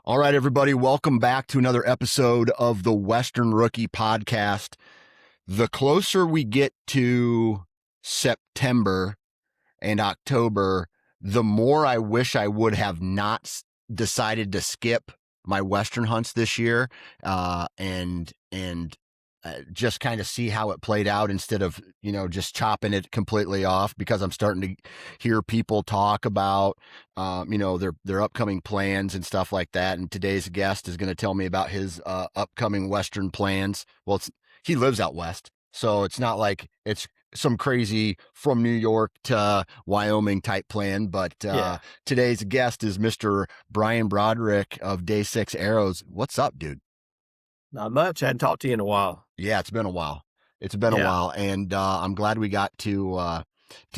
All right, everybody, welcome back to another episode of the Western Rookie Podcast. The closer we get to September and October, the more I wish I would have not decided to skip my Western hunts this year and just kind of see how it played out instead of, just chopping it completely off, because I'm starting to hear people talk about, their upcoming plans and stuff like that. And today's guest is going to tell me about his upcoming Western plans. Well, he lives out West, so it's not like it's some crazy from New York to Wyoming type plan. But today's guest is Mr. Bryan Broderick of Day 6 Arrows. What's up, dude? Not much. I hadn't talked to you in a while. Yeah, it's been a while. A while, and I'm glad we got to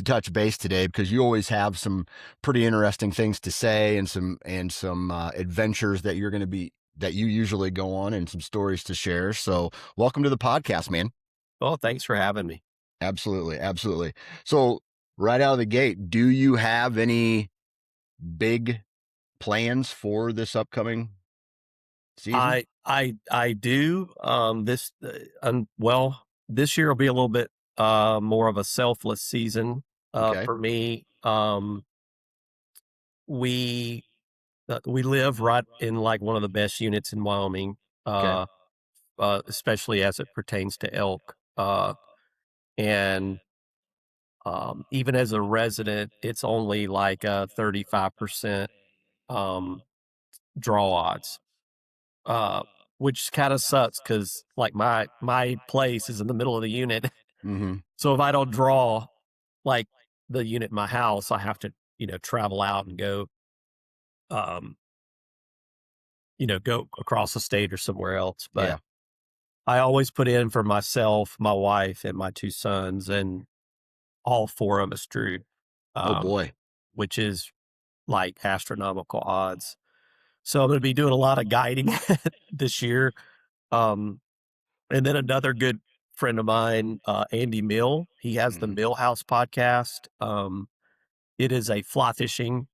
touch base today, because you always have some pretty interesting things to say and some adventures that you usually go on, and some stories to share. So, welcome to the podcast, man. Well, thanks for having me. Absolutely, absolutely. So, right out of the gate, do you have any big plans for this upcoming season? I do. This year will be a little bit more of a selfless season for me. We live right in like one of the best units in Wyoming, especially as it pertains to elk. And even as a resident, it's only like 35% draw odds. Which kind of sucks, because like my place is in the middle of the unit. Mm-hmm. So if I don't draw like the unit in my house, I have to, travel out and go, go across the state or somewhere else. But I always put in for myself, my wife, and my two sons, and all four of us drew. Oh boy. Which is like astronomical odds. So I'm going to be doing a lot of guiding this year. And then another good friend of mine, Andy Mill, he has the Mill House podcast. It is a fly fishing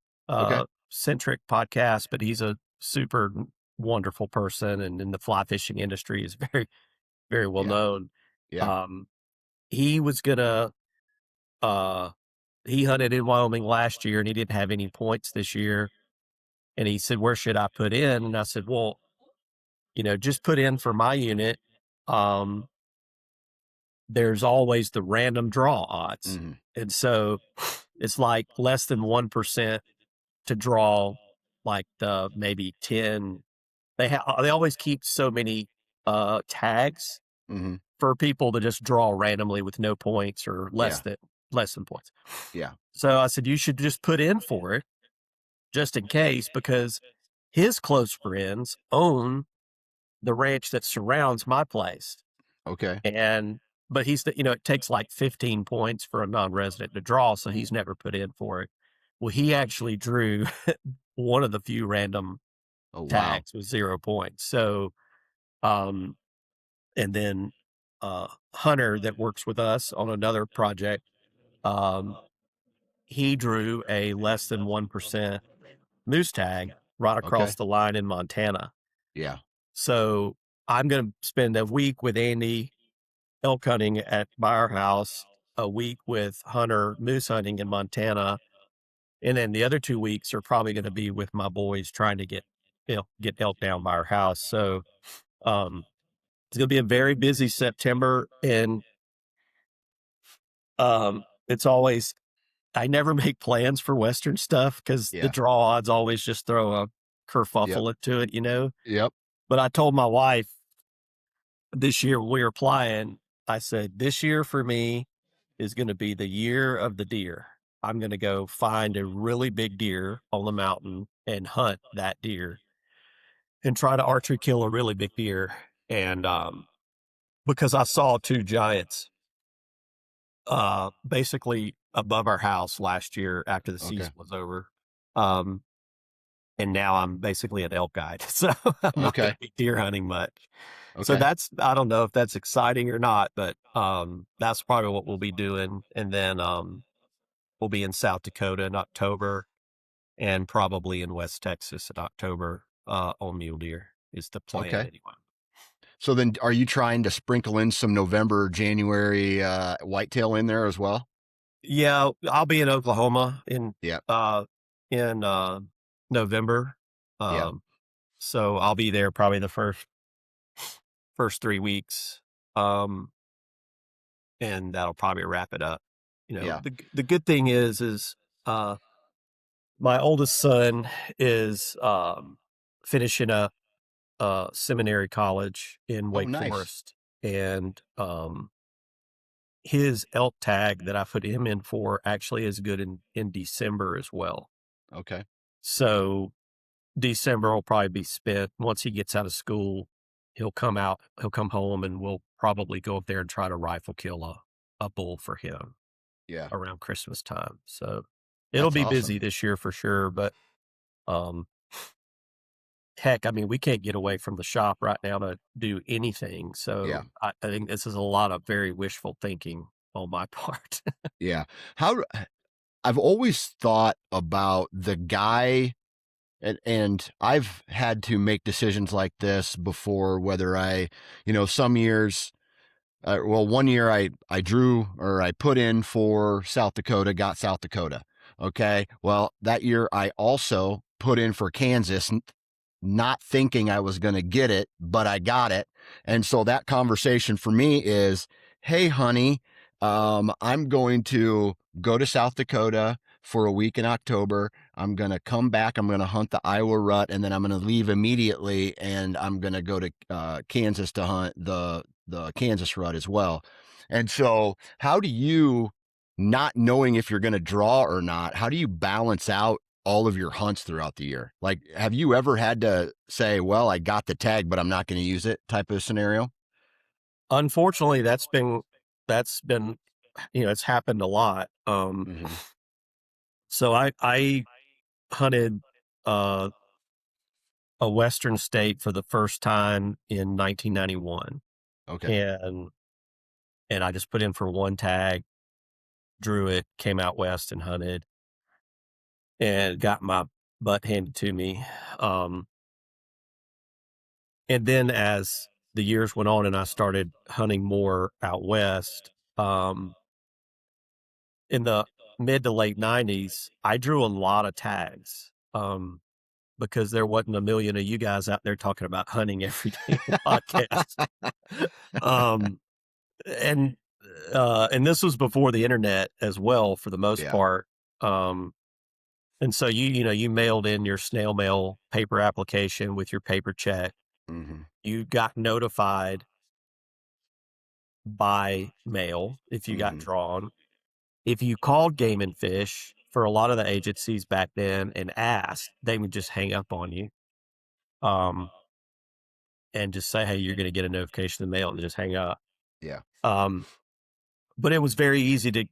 centric podcast, but he's a super wonderful person, and in the fly fishing industry is very, very well known. Yeah. He was gonna he hunted in Wyoming last year, and he didn't have any points this year. And he said, "Where should I put in?" And I said, "Well, just put in for my unit. There's always the random draw odds." Mm-hmm. And so it's like less than 1% to draw like the maybe 10. They always keep so many tags for people to just draw randomly with no points or less than points. Yeah. So I said, you should just put in for it just in case, because his close friends own the ranch that surrounds my place. Okay. But it takes like 15 points for a non-resident to draw, so he's never put in for it. Well, he actually drew one of the few random tags with 0 points. So, and then Hunter, that works with us on another project, he drew a less than 1% moose tag right across the line in Montana. Yeah. So I'm going to spend a week with Andy elk hunting by our house, a week with Hunter moose hunting in Montana, and then the other 2 weeks are probably going to be with my boys trying to get elk down by our house. So it's going to be a very busy September, and it's always, I never make plans for Western stuff, because the draw odds always just throw a kerfuffle into it, Yep. But I told my wife this year when we were applying, I said, this year for me is going to be the year of the deer. I'm going to go find a really big deer on the mountain and hunt that deer and try to archery kill a really big deer. And because I saw two giants basically above our house last year after the season was over. And now I'm basically an elk guide. So I'm not going to be deer hunting much. So I don't know if that's exciting or not, but that's probably what we'll be doing. And then we'll be in South Dakota in October, and probably in West Texas in October. on mule deer is the plan Okay. anyway. So then are you trying to sprinkle in some November, January whitetail in there as well? Yeah, I'll be in Oklahoma Yeah. in November. Yeah. Um, so I'll be there probably the first 3 weeks. Um, and that'll probably wrap it up. Yeah. The good thing is uh my oldest son is finishing up seminary college in Oh, Wake nice. Forest, and his elk tag that I put him in for actually is good in December as well. Okay. So December will probably be spent once he gets out of school. He'll come home, and we'll probably go up there and try to rifle kill a bull for him Yeah. around Christmas time. So it'll That's be busy awesome. this year for sure. But um, heck, I mean, we can't get away from the shop right now to do anything. Yeah. So I think this is a lot of very wishful thinking on my part. Yeah. How I've always thought about the guy and I've had to make decisions like this before, whether some years, well, one year I drew or I put in for South Dakota, got South Dakota. Okay. Well, that year I also put in for Kansas, not thinking I was going to get it, but I got it. And so that conversation for me is, hey, honey, I'm going to go to South Dakota for a week in October. I'm going to come back. I'm going to hunt the Iowa rut, and then I'm going to leave immediately, and I'm going to go to Kansas to hunt the Kansas rut as well. And so, how do you, not knowing if you're going to draw or not, how do you balance out all of your hunts throughout the year? Like, have you ever had to say, well, I got the tag, but I'm not going to use it type of scenario? Unfortunately, that's been it's happened a lot. Mm-hmm. So I hunted uh, a Western state for the first time in 1991, Okay. and I just put in for one tag, drew it, came out west and hunted, and got my butt handed to me. Um, and then as the years went on and I started hunting more out west, in the mid to late 90s, I drew a lot of tags. Because there wasn't a million of you guys out there talking about hunting every day on podcasts. Um, and and this was before the internet as well, for the most Yeah. part. Um, and so you mailed in your snail mail paper application with your paper check. Mm-hmm. You got notified by mail if you got Mm-hmm. drawn. If you called Game and Fish for a lot of the agencies back then and asked, they would just hang up on you. Um, and just say, "Hey, you're going to get a notification in the mail," and just hang up. Yeah. Um, but it was very easy to,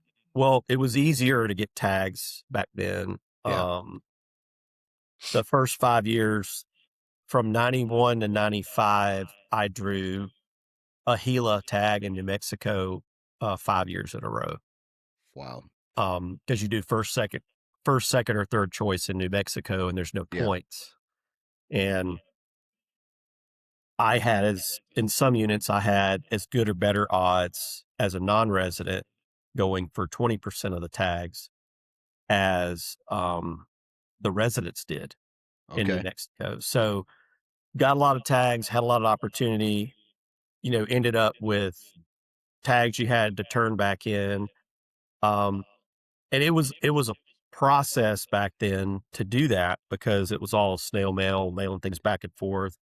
it was easier to get tags back then. Yeah. The first 5 years from 91 to 95, I drew a Gila tag in New Mexico 5 years in a row. Wow. Because you do first, second, or third choice in New Mexico, and there's no Yeah. points. And I had in some units, I had as good or better odds as a non-resident going for 20% of the tags as the residents did in New Okay. Mexico. So got a lot of tags, had a lot of opportunity, ended up with tags you had to turn back in. Um, and it was a process back then to do that because it was all snail mail, mailing things back and forth.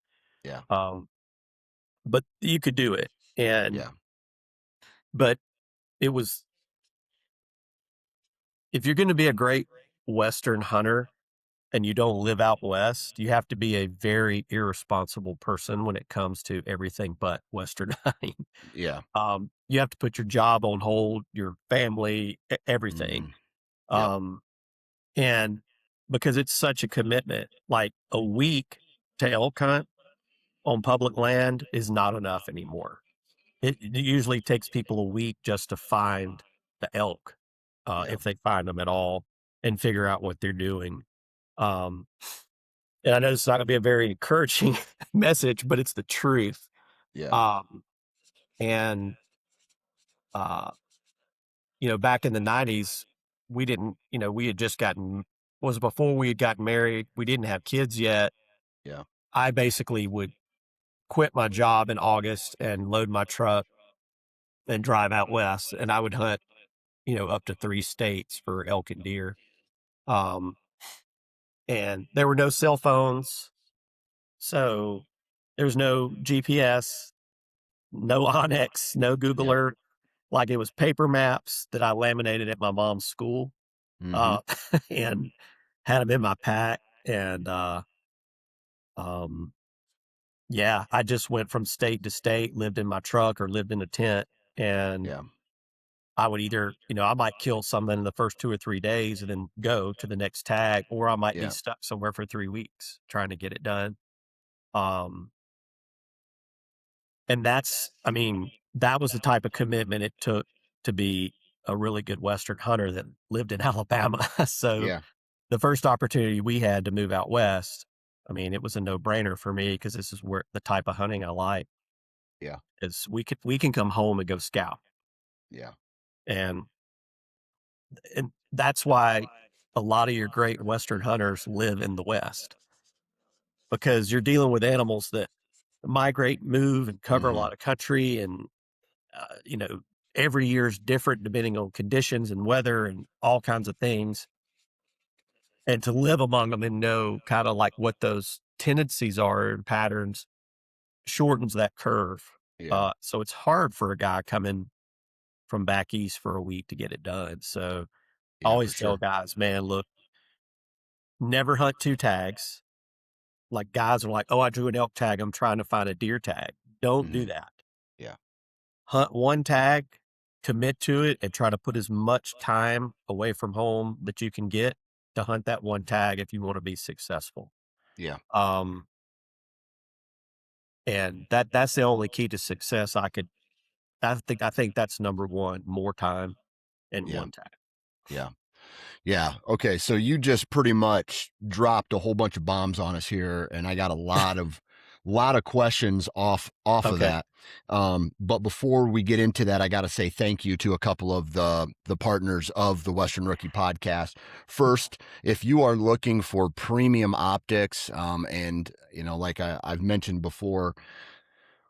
Yeah. Um, but you could do it. And Yeah. but it was if you're going to be a great Western hunter and you don't live out west, you have to be a very irresponsible person when it comes to everything but Western hunting. Yeah. You have to put your job on hold, your family, everything. Mm-hmm. Yep. Um, and because it's such a commitment, like a week to elk hunt on public land is not enough anymore. It usually takes people a week just to find the elk, Yeah. if they find them at all, and figure out what they're doing. Um, And I know it's not going to be a very encouraging message, but it's the truth. Yeah. Um, and, uh, back in the 90s, we didn't, we had just was before we had gotten married. We didn't have kids yet. Yeah. I basically would quit my job in August and load my truck and drive out west. And I would hunt, up to 3 states for elk and deer. Um, and there were no cell phones. So there was no GPS, no Onyx, no Google Yeah. Earth. Like it was paper maps that I laminated at my mom's school, Mm-hmm. uh, and had them in my pack. And, um, yeah, I just went from state to state, lived in my truck or lived in a tent. And Yeah. I would either, I might kill something in the first 2 or 3 days and then go to the next tag, or I might be Yeah. stuck somewhere for 3 weeks trying to get it done. Um, and that was the type of commitment it took to be a really good Western hunter that lived in Alabama. So Yeah. the first opportunity we had to move out west, it was a no brainer for me because this is where the type of hunting I like Yeah. is we can come home and go scout. Yeah. And that's why a lot of your great Western hunters live in the West because you're dealing with animals that migrate, move, and cover a Mm-hmm. lot of country. And, every year is different depending on conditions and weather and all kinds of things. And to live among them and know kind of like what those tendencies are and patterns shortens that curve. Yeah. So it's hard for a guy coming from back east for a week to get it done. So I Yeah, for always tell sure. guys, man, look, never hunt 2 tags. Like guys are like, oh, I drew an elk tag. I'm trying to find a deer tag. Don't do Mm-hmm. that. Yeah. Hunt 1 tag, commit to it, and try to put as much time away from home that you can get to hunt that 1 tag if you want to be successful. Yeah. Um, and that's the only key to success I think that's number one, more time and Yeah. 1 tag. Yeah. Yeah. Okay. So you just pretty much dropped a whole bunch of bombs on us here, and I got a lot of questions off of Okay. that. But before we get into that, I got to say thank you to a couple of the partners of the Western Rookie Podcast. First, if you are looking for premium optics, and like I've mentioned before,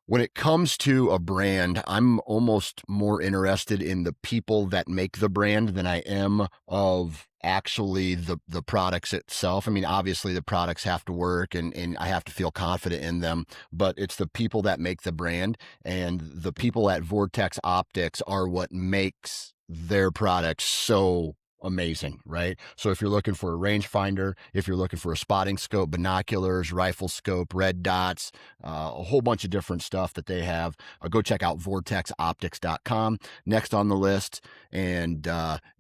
when it comes to a brand, I'm almost more interested in the people that make the brand than I am of actually the products itself. I mean, obviously the products have to work and I have to feel confident in them, but it's the people that make the brand, and the people at Vortex Optics are what makes their products so amazing, right? So if you're looking for a rangefinder, if you're looking for a spotting scope, binoculars, rifle scope, red dots, a whole bunch of different stuff that they have, go check out vortexoptics.com. Next on the list, and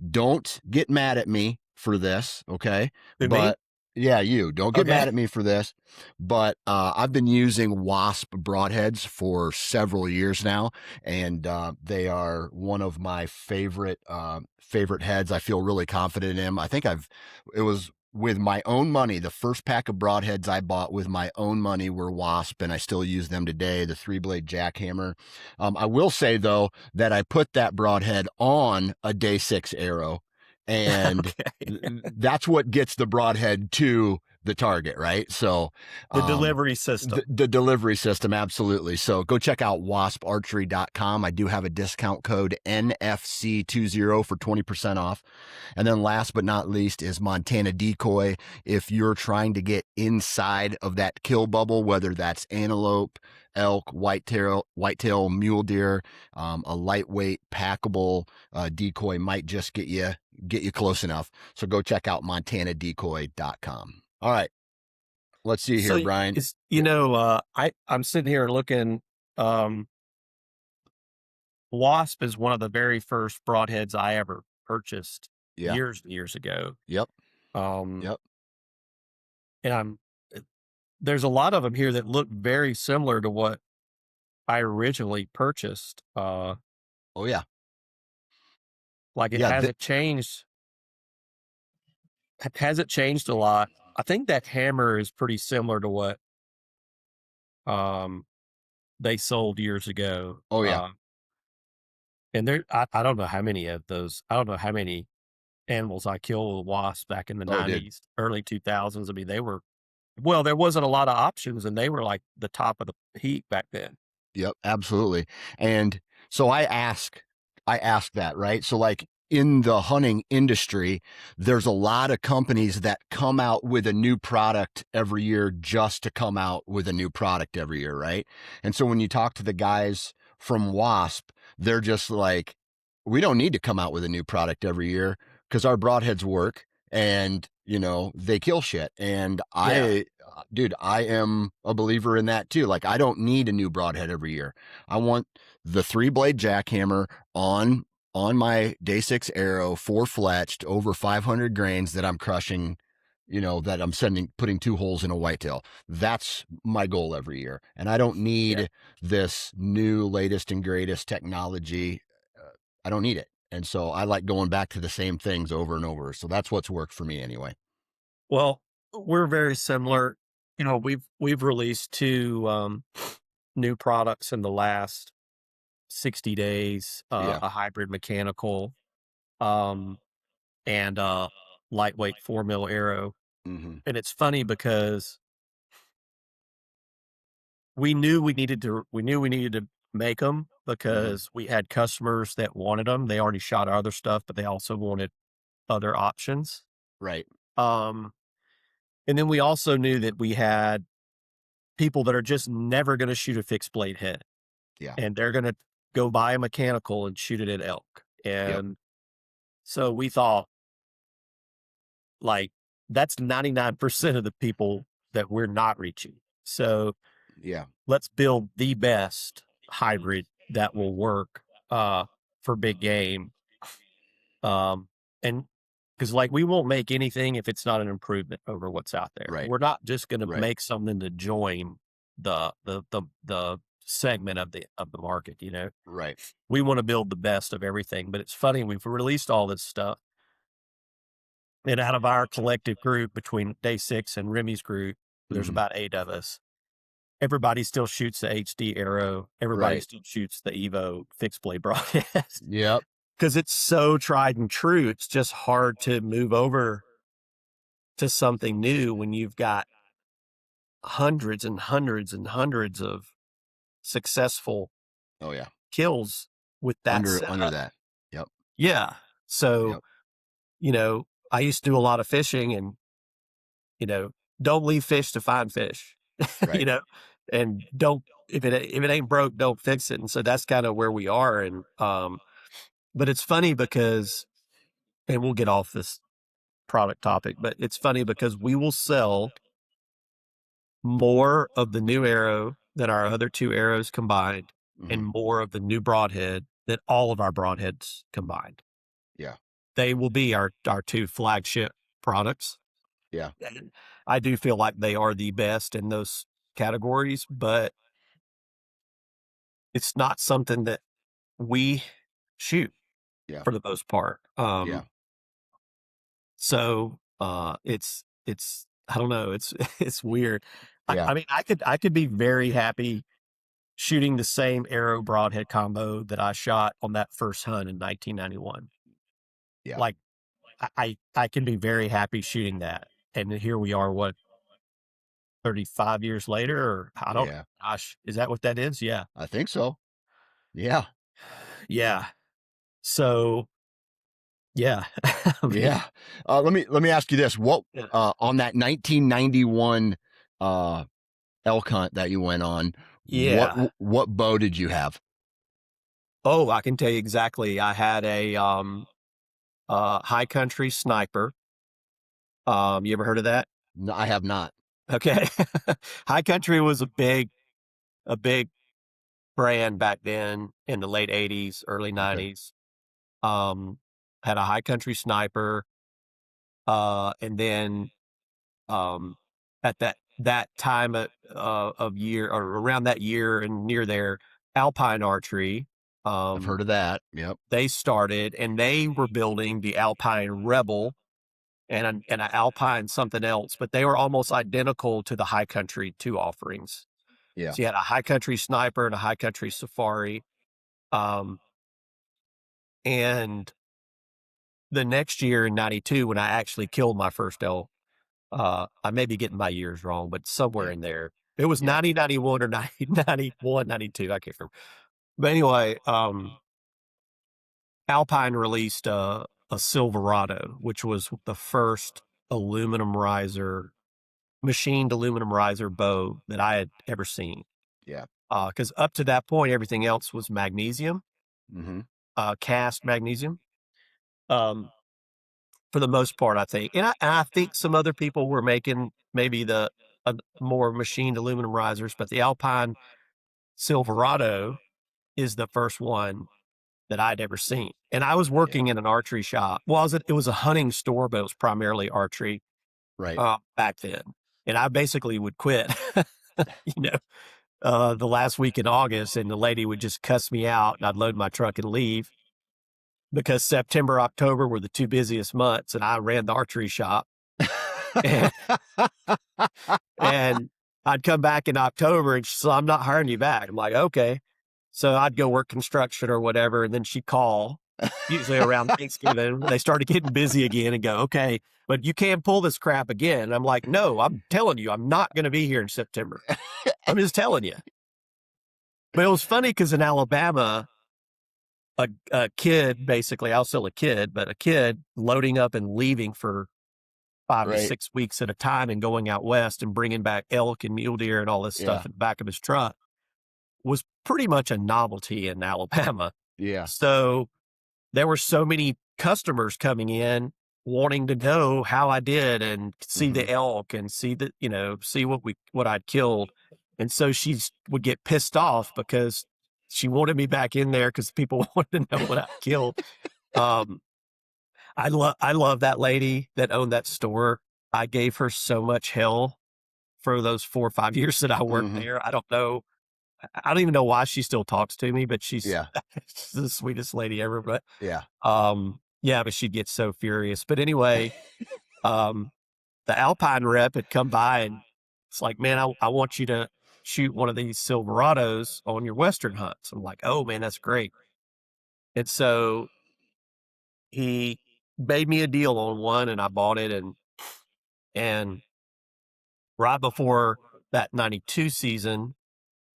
don't get mad at me for this, okay? Who, me? But yeah, you don't get Okay. mad at me for this, but I've been using Wasp broadheads for several years now, and they are one of my favorite heads. I feel really confident in them. I think it was with my own money. The first pack of broadheads I bought with my own money were Wasp, and I still use them today, the 3-blade jackhammer. I will say, though, that I put that broadhead on a day 6 arrow, and Okay. that's what gets the broadhead to the target, right? So, The um, delivery system. the delivery system, absolutely. So go check out wasparchery.com. I do have a discount code NFC20 for 20% off. And then last but not least is Montana Decoy. If you're trying to get inside of that kill bubble, whether that's antelope, elk, whitetail, mule deer, a lightweight packable decoy might just get you close enough. So go check out montanadecoy.com. All right. Let's see So here, Bryan. it's, Yeah. I'm sitting here looking, um, Wasp is one of the very first broadheads I ever purchased Yeah. years and years ago. Yep. Um, Yep. and there's a lot of them here that look very similar to what I originally purchased. Oh yeah. Like it Yeah. hasn't changed. Has it changed a lot? I think that hammer is pretty similar to what um they sold years ago. Oh yeah. And I don't know how many of those. I don't know how many animals I killed with wasps back in the Oh, it did. '90s, early 2000s. I mean, they were well. There wasn't a lot of options, and they were like the top of the heap back then. Yep, absolutely. And so I ask that, right? So like in the hunting industry, there's a lot of companies that come out with a new product every year just to come out with a new product every year, right? And so when you talk to the guys from Wasp, they're just like, we don't need to come out with a new product every year because our broadheads work and they kill shit. And Yeah, dude, I am a believer in that too. Like I don't need a new broadhead every year. I want the 3-blade jackhammer on my day 6 arrow, 4 fletched, over 500 grains that I'm crushing, that I'm putting 2 holes in a whitetail. That's my goal every year. And I don't yeah. need this new latest and greatest technology. I don't need it. And so I like going back to the same things over and over. So that's what's worked for me anyway. Well, we're very similar. We've released 2 new products in the last 60 days. Yeah. A hybrid mechanical, um, and lightweight 4 mil arrow. Hmm. And it's funny because we knew we needed to make them Hmm. because we had customers that wanted them. They already shot our other stuff, but they also wanted other options. Right. Um, and then we also knew that we had people that are just never going to shoot a fixed blade head, Yeah. and they're going to go buy a mechanical and shoot it at elk. Yep. And so we thought, like, that's 99% of the people that we're not reaching. So Yeah. let's build the best hybrid that will work for big game. And because like we won't make anything if it's not an improvement over what's out there. Right. We're not just going to Right. make something to join the segment of the market. Right. We want to build the best of everything. But it's funny, we've released all this stuff, and out of our collective group between Day 6 and Remy's group, there's Hmm. about 8 of us. Everybody still shoots the HD arrow. Everybody Right. still shoots the Evo fixed blade broadcast Yep. because it's so tried and true. It's just hard to move over to something new when you've got hundreds and hundreds and hundreds of successful Oh yeah. kills with that Under setup. that. Yep. Yeah. So, Yep. I used to do a lot of fishing, and, don't leave fish to find fish, you Right. know, and don't, if it ain't broke, don't fix it. And so that's kind of where we are. And, but it's funny because, and we'll get off this product topic, but it's funny because we will sell more of the new arrow than our other 2 arrows combined, and Hmm. more of the new broadhead than all of our broadheads combined. Yeah. They will be our 2 flagship products. Yeah. And I do feel like they are the best in those categories, but it's not something that we shoot Yeah. for the most part. Yeah. So it's I don't know, it's it's weird. I, Yeah. I mean, I could be very happy shooting the same arrow broadhead combo that I shot on that first hunt in 1991. Yeah. Like I can be very happy shooting that. And here we are, what, 35 years later, or I don't, Yeah. gosh, is that what that is? Yeah. I think so. Yeah. Yeah. So, yeah. I mean, Yeah. Let me ask you this. What yeah. on that 1991 uh elk hunt that you went on, what Yeah. what bow did you have? Oh, I can tell you exactly. I had a high country sniper. You ever heard of that? No, I have not. Okay. High country was a big brand back then in the late 80s, early Okay. 90s. Um, had a high country sniper, and then um, at that time of year, or around that year and near there, Alpine Archery. I've Um, heard of that. Yep. they started, and they were building the Alpine Rebel, and an Alpine something else, but they were almost identical to the High Country 2 offerings. Yeah. So you had a High Country Sniper and a High Country Safari. And the next year in 92, when I actually killed my first elk, I may be getting my years wrong, but somewhere in there. It was 90, 91 or 90, 91, 92. I can't remember. But anyway, Alpine released a Silverado, which was the first machined aluminum riser bow that I had ever seen. Yeah. Because up to that point, everything else was magnesium, cast magnesium. For the most part, I think. And I think some other people were making maybe the more machined aluminum risers, but the Alpine Silverado is the first one that I'd ever seen. And I was working in an archery shop. Well, it was a hunting store, but it was primarily archery back then. And I basically would quit, the last week in August, and the lady would just cuss me out, and I'd load my truck and leave because September, October were the 2 busiest months, and I ran the archery shop. and, and I'd come back in October, and she's like, I'm not hiring you back. I'm like, okay. So I'd go work construction or whatever, and then she'd call, usually around Thanksgiving. They started getting busy again and go, okay, but you can't pull this crap again. And I'm like, no, I'm telling you, I'm not going to be here in September. I'm just telling you. But it was funny because in Alabama, a kid, basically, I was still a kid, but a kid loading up and leaving for 5 to 6 weeks at a time and going out west and bringing back elk and mule deer and all this stuff in the back of his truck was pretty much a novelty in Alabama. Yeah. So there were so many customers coming in wanting to know how I did and see the elk and see what I'd killed. And so she would get pissed off because she wanted me back in there because people wanted to know what I killed. I love that lady that owned that store. I gave her so much hell for those 4 or 5 years that I worked there. I don't even know why she still talks to me, but she's the sweetest lady ever. But but she'd get so furious. But anyway, the Alpine rep had come by and it's like, man, I want you to shoot one of these Silverados on your Western hunts. I'm like, oh man, that's great. And so he made me a deal on one and I bought it. And right before that 92 season,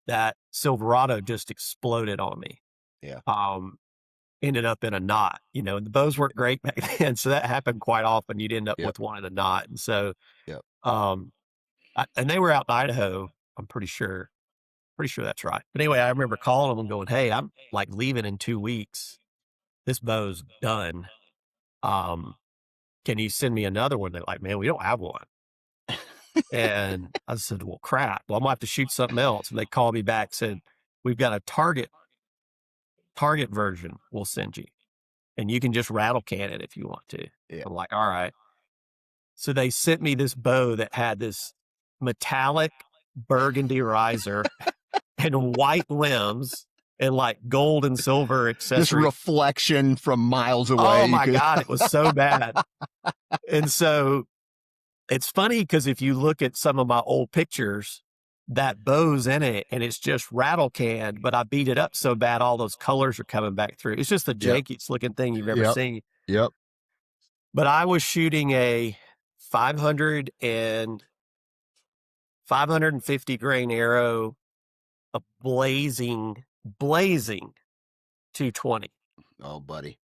that Silverado just exploded on me. Yeah. Ended up in a knot, the bows weren't great back then. So that happened quite often. You'd end up with one in a knot. And so, and they were out in Idaho. I'm pretty sure that's right. But anyway, I remember calling them and going, hey, I'm like leaving in 2 weeks. This bow's done. Can you send me another one? They're like, man, we don't have one. And I said, well, crap. Well, I'm gonna have to shoot something else. And they called me back, said, we've got a target version we'll send you. And you can just rattle can it if you want to. Yeah. I'm like, all right. So they sent me this bow that had this metallic burgundy riser and white limbs and like gold and silver accessories. This reflection from miles away. Oh my God, it was so bad. And so it's funny because if you look at some of my old pictures, that bow's in it and it's just rattle canned, but I beat it up so bad all those colors are coming back through. It's just the jankiest looking thing you've ever seen. Yep. But I was shooting a 550 grain arrow, a blazing 220. Oh, buddy.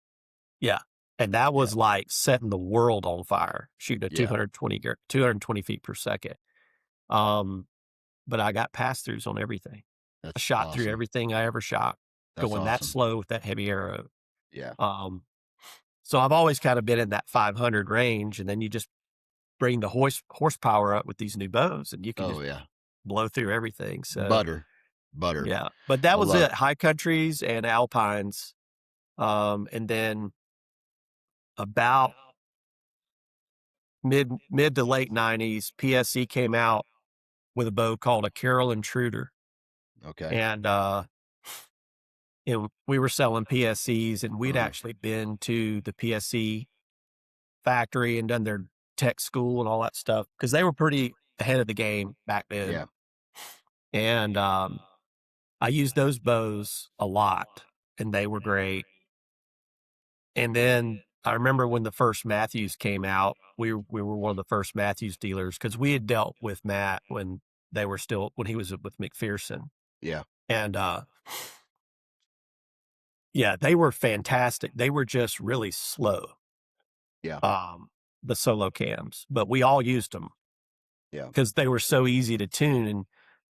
Yeah. And that was like setting the world on fire, shooting at 220 feet per second. But I got pass-throughs on everything. I shot through everything I ever shot, going that slow with that heavy arrow. Yeah. So I've always kind of been in that 500 range, and then you just bring the horsepower up with these new bows, and you can just blow through everything. So butter. Yeah. But that was it. High countries and alpines. And then about mid to late 90s, PSE came out with a bow called a Carroll Intruder. Okay. And we were selling PSEs, and we'd actually been to the PSE factory and done their tech school and all that stuff because they were pretty ahead of the game back then. Yeah. And I used those bows a lot, and they were great. And then I remember when the first Matthews came out, we were one of the first Matthews dealers because we had dealt with Matt when when he was with McPherson. Yeah. And yeah, they were fantastic. They were just really slow, Yeah. the solo cams, but we all used them Yeah. because they were so easy to tune. And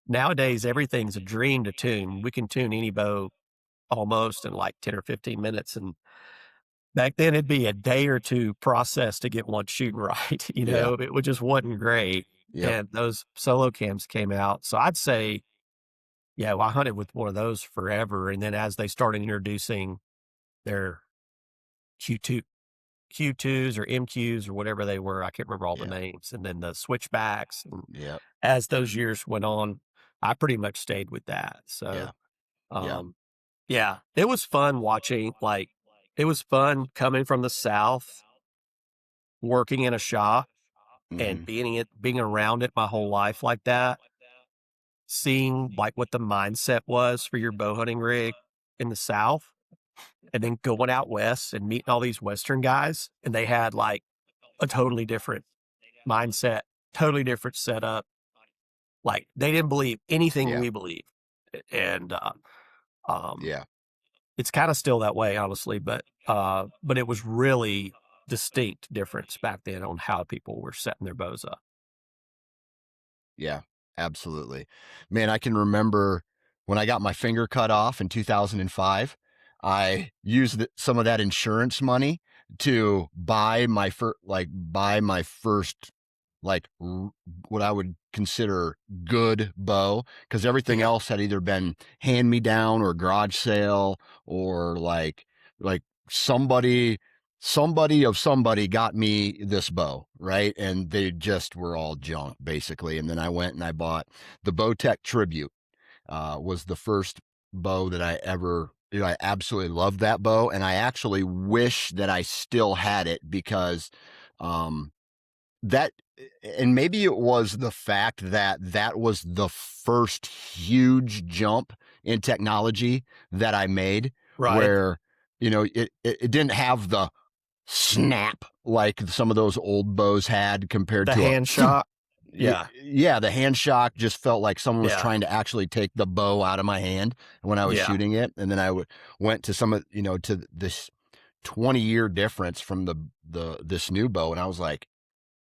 nowadays, everything's a dream to tune. We can tune any bow almost in like 10 or 15 minutes. And back then, it'd be a day or two process to get one shooting right. Yeah. It just wasn't great. Yep. And those solo cams came out. So I'd say, yeah, well, I hunted with one of those forever. And then as they started introducing their Q2, Q2s or MQs or whatever they were, I can't remember all the Yeah. names. And then the switchbacks. And Yep. as those years went on, I pretty much stayed with that. Yeah. So, Yeah. yeah, it was fun watching, it was fun coming from the South, working in a shop and Hmm. being around it my whole life like that, seeing like what the mindset was for your bow hunting rig in the South, and then going out west and meeting all these Western guys, and they had like a totally different mindset, totally different setup. Like they didn't believe anything Yeah. we believe, and um, Yeah. it's kind of still that way, honestly. But it was really distinct difference back then on how people were setting their bows up. Yeah, absolutely. Man, I can remember when I got my finger cut off in 2005, I used some of that insurance money to buy my first like what I would consider good bow because everything Yeah, else had either been hand me down or garage sale or like somebody somebody got me this bow, right? And they just were all junk basically. And then I went and I bought the Bowtech Tribute. Was the first bow that I ever, I absolutely loved that bow. And I actually wish that I still had it because, um, that, and maybe it was the fact that that was the first huge jump in technology that I made right. where, it didn't have the snap like some of those old bows had compared The to a hand shot. Yeah, yeah, the hand shock just felt like someone was yeah, trying to actually take the bow out of my hand when I was yeah, shooting it. And then went to some of, to this 20-year difference from this new bow. And I was like,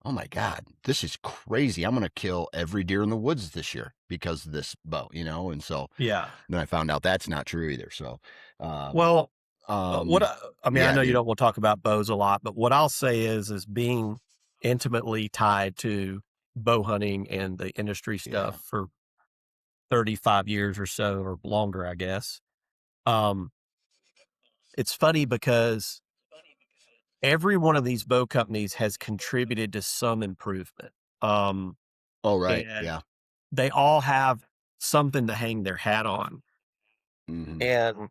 oh my God, this is crazy. I'm going to kill every deer in the woods this year because of this bow, And so yeah. then I found out that's not true either. So, um, Well, um, I mean, I yeah, know you dude. don't want to talk about bows a lot, but what I'll say is being intimately tied to bow hunting and the industry Yeah. stuff for 35 years or so or longer, I guess. Um, it's funny because every one of these bow companies has contributed to some improvement. Um, Oh, right. and Yeah. they all have something to hang their hat on. Hmm. And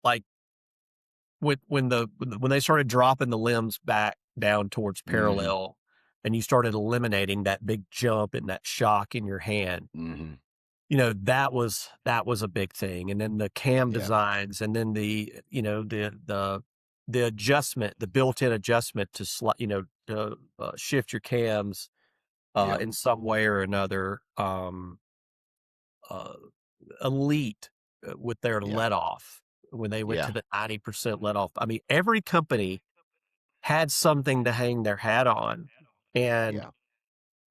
like when they started dropping the limbs back down towards Hmm. parallel and you started eliminating that big jump and that shock in your hand, Hmm. that was a big thing. And then the cam Yeah. designs and then the adjustment, the built-in adjustment to shift your cams Yep. in some way or another. Uh, Elite with their Yeah. let off when they went to Yeah. the 90% let off. I mean, every company had something to hang their hat on. And Yeah.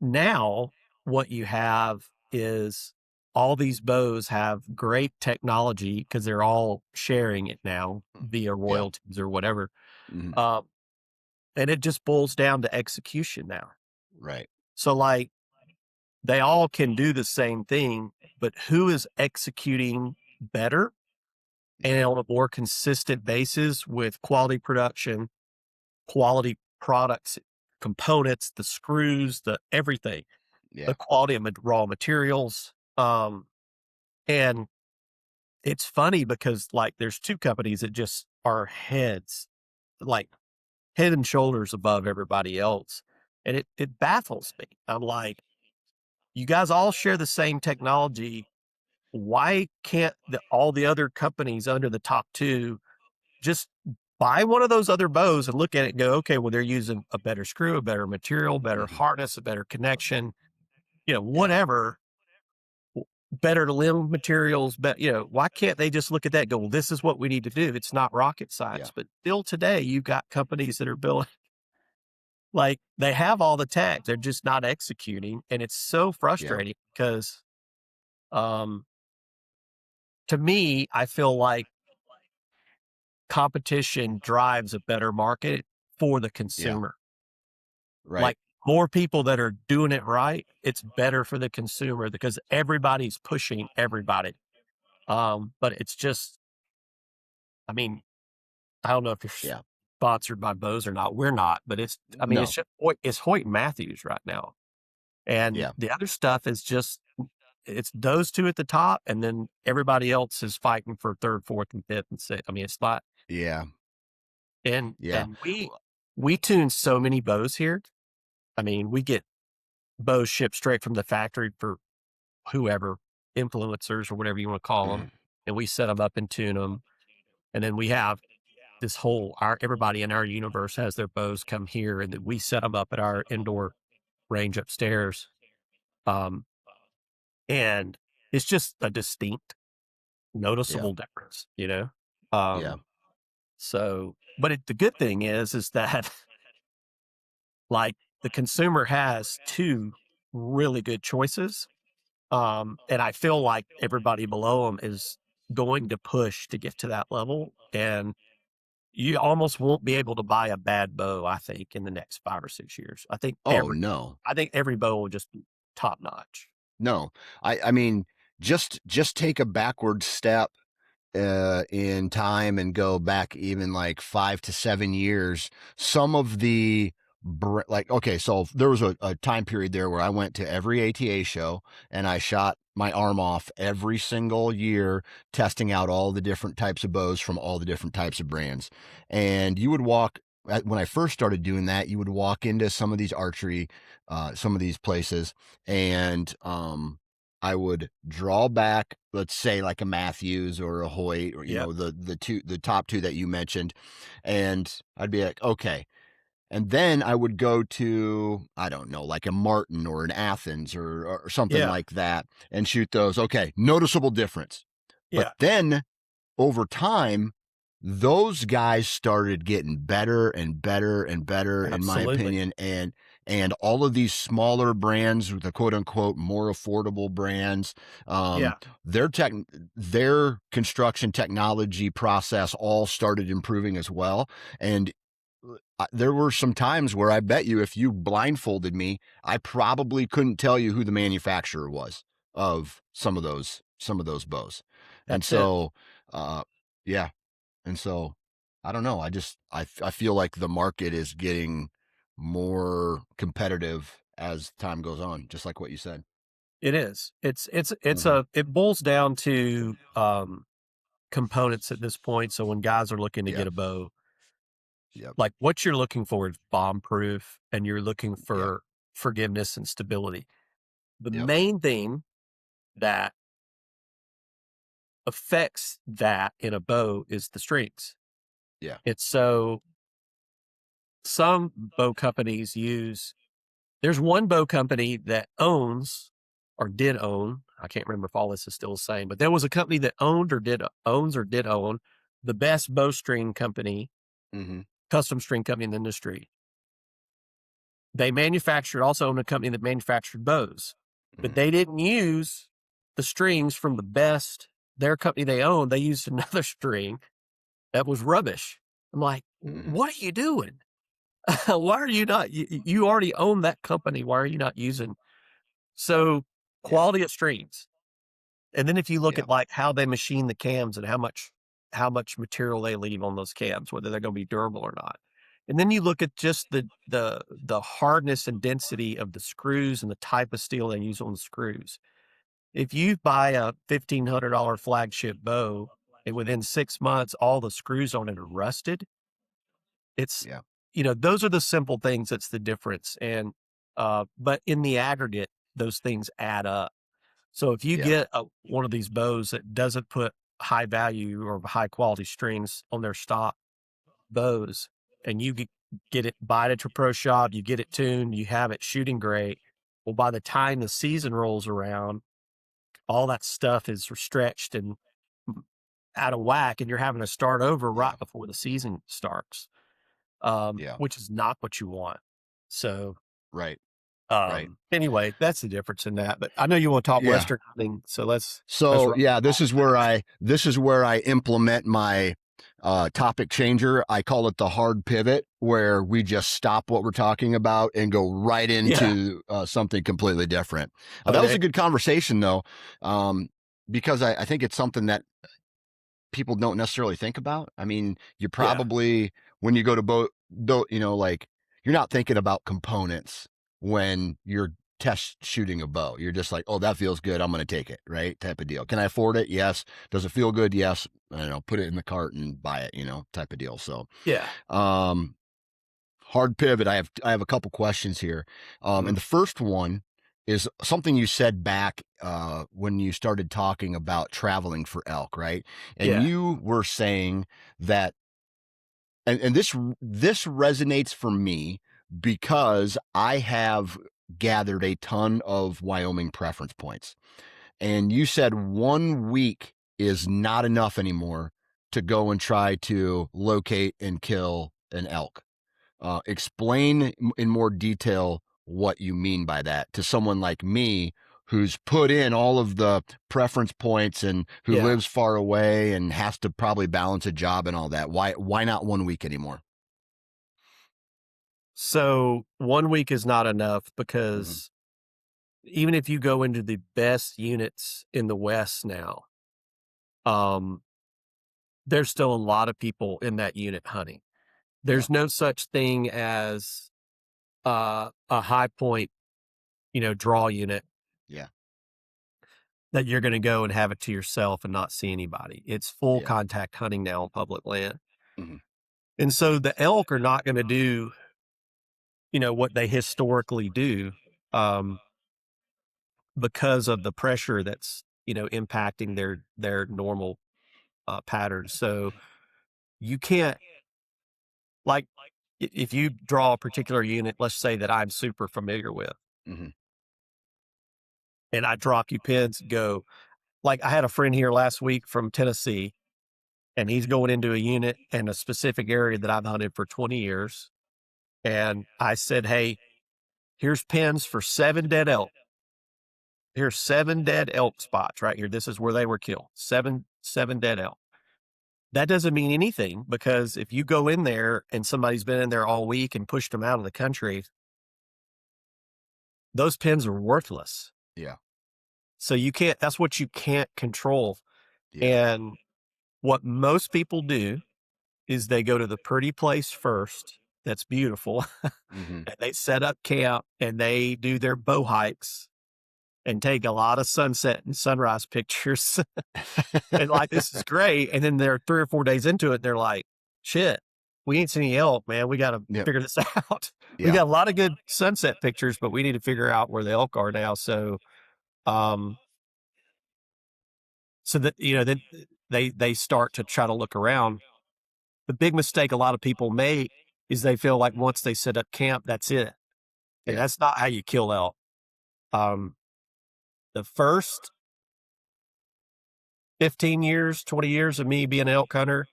now what you have is all these bows have great technology because they're all sharing it now via Yeah. royalties or whatever. Hmm. Um, and it just boils down to execution now. Right. So, like, they all can do the same thing, but who is executing better Yeah. and on a more consistent basis with quality production, quality products, components, the screws, the everything, the Yeah. quality of raw materials. And it's funny because like there's two companies that just are heads. Like head and shoulders above everybody else. And it baffles me. I'm like, you guys all share the same technology. Why can't all the other companies under the top two just buy one of those other bows and look at it and go, okay, well, they're using a better screw, a better material, better Hmm. hardness, a better connection, Yeah. whatever, better limb materials, but why can't they just look at that and go, well, this is what we need to do? It's not rocket Yeah. science. But still today, you've got companies that are building, like, they have all the tech, they're just not executing. And it's so Yeah. frustrating because, um, to me, I feel like competition drives a better market for the Yeah. consumer. Right. Like, more people that are doing it right, it's better for the consumer because everybody's pushing everybody. But it's just, I mean, I don't know if you're Yeah. sponsored by Bose or not. We're not, but I mean, No. It's Hoyt and Matthews right now. And Yeah. the other stuff is just, it's those two at the top, and then everybody else is fighting for third, fourth, and fifth, and sixth. I mean, it's not, Yeah. Yeah. and we tune so many bows here. I mean, we get bows shipped straight from the factory for whoever, influencers or whatever you want to call them, and we set them up and tune them. And then we have this whole, our everybody in our universe has their bows come here, and then we set them up at our indoor range upstairs. Um, and it's just a distinct, Yeah. noticeable difference. Yeah. Um, but the good thing is that like the consumer has two really good choices. And I feel like everybody below them is going to push to get to that level. And you almost won't be able to buy a bad bow, I think, in the next 5 or 6 years. Oh, no. I think every bow will just be top notch. No. I mean, just take a backward step in time and go back even like 5 to 7 years. Some of the like, okay, so there was a time period there where I went to every ATA show and I shot my arm off every single year, testing out all the different types of bows from all the different types of brands. And you would walk, when I first started doing that, you would walk into some of these archery, some of these places, and I would draw back, let's say like a Matthews or a Hoyt, or Yep. the top two that you mentioned, and I'd be like, okay. And then I would go to, I don't know, like a Martin or an Athens or something Yeah. like that and shoot those. Okay, noticeable difference. But Yeah. then over time, those guys started getting better and better and better, in my Absolutely. opinion. And all of these smaller brands, the quote unquote more affordable brands, um, Yeah. their tech, their construction technology process all started improving as well. And there were some times where I bet you if you blindfolded me, I probably couldn't tell you who the manufacturer was of some of those bows. And That's it. so, uh, yeah. And so I don't know. I feel like the market is getting more competitive as time goes on, just like what you said. It is. Hmm. It boils down to components at this point. So when guys are looking to get Yep. a bow, Yep. like what you're looking for is bomb proof, and you're looking Yep. for forgiveness and stability. The Yep. main thing that affects that in a bow is the strings. Yeah. It's so some bow companies use, there's one bow company that owns or did own, I can't remember if all this is still the same, but there was a company that owns or did own the best bowstring company, Hmm. custom string company in the industry. They also owned a company that manufactured bows, but Hmm. they didn't use the strings from the best, their company they owned. They used another string that was rubbish. I'm like, Hmm. what are you doing? Why are you not, you already own that company. Why are you not using? So Yeah. quality of strings. And then if you look Yeah. at like how they machine the cams and how much material they leave on those cams, whether they're going to be durable or not. And then you look at just the hardness and density of the screws and the type of steel they use on the screws. If you buy a $1,500 flagship bow and within 6 months all the screws on it are rusted, it's Yeah. those are the simple things that's the difference. And, but in the aggregate, those things add up. So if you Yeah. get one of these bows that doesn't put high value or high quality strings on their stock bows, and you get it, buy it at your pro shop, you get it tuned, you have it shooting great. Well, by the time the season rolls around, all that stuff is stretched and out of whack, and you're having to start over Yeah. right before the season starts, Yeah. which is not what you want. So, Right. Right. anyway, that's the difference in that. But I know you want to talk Yeah. Western hunting, so let's So run. yeah, this is where I implement my topic changer. I call it the hard pivot, where we just stop what we're talking about and go right Yeah. into something completely different. That was Okay. a good conversation, though, because I think it's something that people don't necessarily think about. I mean, you Yeah. probably, when you go to boat, like, you're not thinking about components when you're test shooting a bow. You're just like, oh, that feels good, I'm going to take it, right? Type of deal. Can I afford it? Yes. Does it feel good? Yes. I don't know, put it in the cart and buy it, type of deal. So, Yeah. um, hard pivot. I have a couple questions here. And Mhm. the first one is something you said back when you started talking about traveling for elk, right? And Yeah. you were saying that, and this resonates for me because I have gathered a ton of Wyoming preference points. And you said 1 week is not enough anymore to go and try to locate and kill an elk. Explain in more detail what you mean by that to someone like me who's put in all of the preference points and who Yeah. lives far away and has to probably balance a job and all that. Why not 1 week anymore? So 1 week is not enough Mm-hmm. because even if you go into the best units in the West now, um, there's still a lot of people in that unit hunting. Yeah. There's no such thing as a high point, draw unit Yeah. that you're going to go and have it to yourself and not see anybody. It's full Yeah. contact hunting now on public land. Mm-hmm. And so the elk are not going to do, what they historically do, um, because of the pressure that's, impacting their normal patterns. So you can't, like, if you draw a particular unit, let's say that I'm super familiar with, Mm-hmm. and I drop you pins, go, like I had a friend here last week from Tennessee, and he's going into a unit in a specific area that I've hunted for 20 years. And I said, hey, here's pins for 7 dead elk. Here's 7 dead elk spots right here. This is where they were killed. Seven dead elk. That doesn't mean anything, because if you go in there and somebody's been in there all week and pushed them out of the country, those pins are worthless. Yeah. So that's what you can't control. Yeah. And what most people do is they go to the pretty place first. That's beautiful. Mm-hmm. And they set up camp and they do their bow hikes and take a lot of sunset and sunrise pictures. And like, this is great. And then they're 3 or 4 days into it. They're like, shit, we ain't seen any elk, man. We got to Yeah. figure this out. We Yeah. got a lot of good sunset pictures, but we need to figure out where the elk are now. So, um, so that, then they start to try to look around. The big mistake a lot of people make is they feel like once they set up camp, that's it. And Yeah. that's not how you kill elk. Um, the first 15 years, 20 years of me being an elk hunter,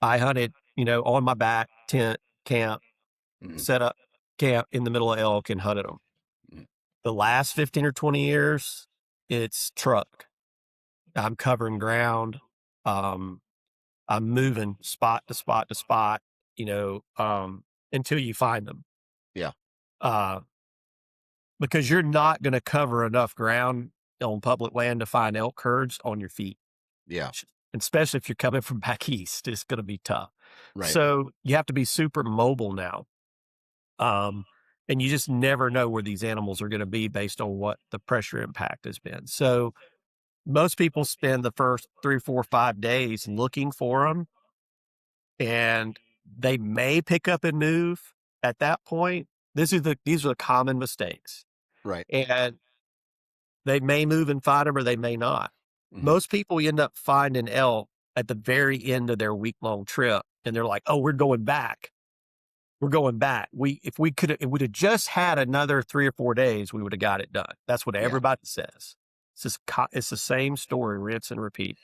I hunted, on my back, tent, camp, Mm-hmm. set up camp in the middle of elk and hunted them. Mm-hmm. The last 15 or 20 years, it's truck. I'm covering ground. Um, I'm moving spot to spot to spot, until you find them. Yeah. Uh, because you're not going to cover enough ground on public land to find elk herds on your feet. Yeah. Especially if you're coming from back east, it's going to be tough. Right. So you have to be super mobile now. And you just never know where these animals are going to be based on what the pressure impact has been. So most people spend the first 3, 4, 5 days looking for them. And They may pick up and move at that point. These are the common mistakes. Right. And they may move and find them or they may not. Hmm. Most people end up finding elk at the very end of their week-long trip, and they're like, "Oh, we're going back. We're going back. If we'd have just had another 3 or 4 days, we would have got it done." That's what Yeah. everybody says. It's the same story, rinse and repeat.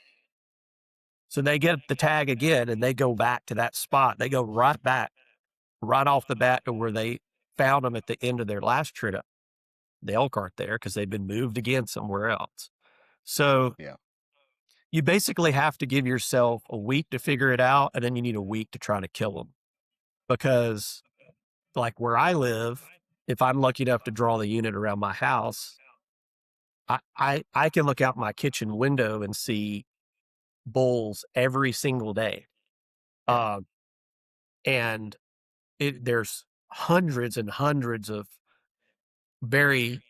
So they get the tag again and they go back to that spot. They go right back, right off the bat to where they found them at the end of their last trip. The elk aren't there because they've been moved again somewhere else. So Yeah. you basically have to give yourself a week to figure it out, and then you need a week to try to kill them. Because, like where I live, if I'm lucky enough to draw the unit around my house, I can look out my kitchen window and see bulls every single day. Yeah. And there's hundreds and hundreds of very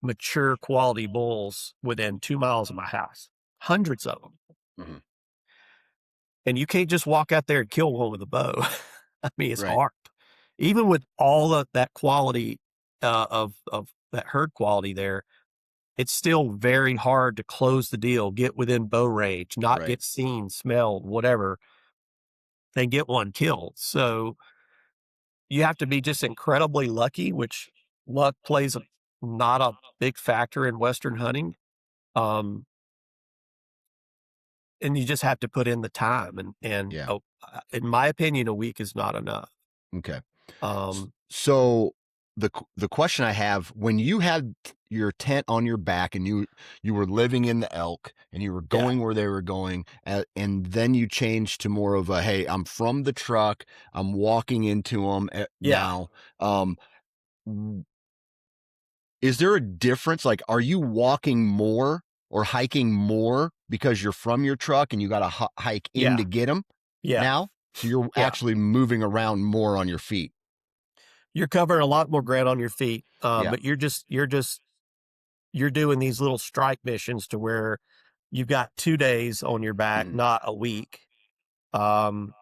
mature quality bulls within 2 miles of my house, hundreds of them. Hmm. And you can't just walk out there and kill one with a bow. I mean, it's Right. hard. Even with all of that quality of that herd quality there, it's still very hard to close the deal, get within bow range, not Right. get seen, smelled, whatever, and get one killed. So you have to be just incredibly lucky, which luck plays not a big factor in Western hunting. Um, and you just have to put in the time. And Yeah. in my opinion, a week is not enough. Okay. Um, So the question I have, when you had your tent on your back and you were living in the elk and you were yeah, going where they were going, and then you changed to more of a, hey, I'm from the truck, I'm walking into them yeah, now. W- is there a difference? Like, are you walking more or hiking more because you're from your truck and you got to hike in yeah, to get them yeah, now? So you're yeah. actually moving around more on your feet. You're covering a lot more ground on your feet, Yeah. but you're doing these little strike missions to where you've got 2 days on your back, Mhm. not a week. And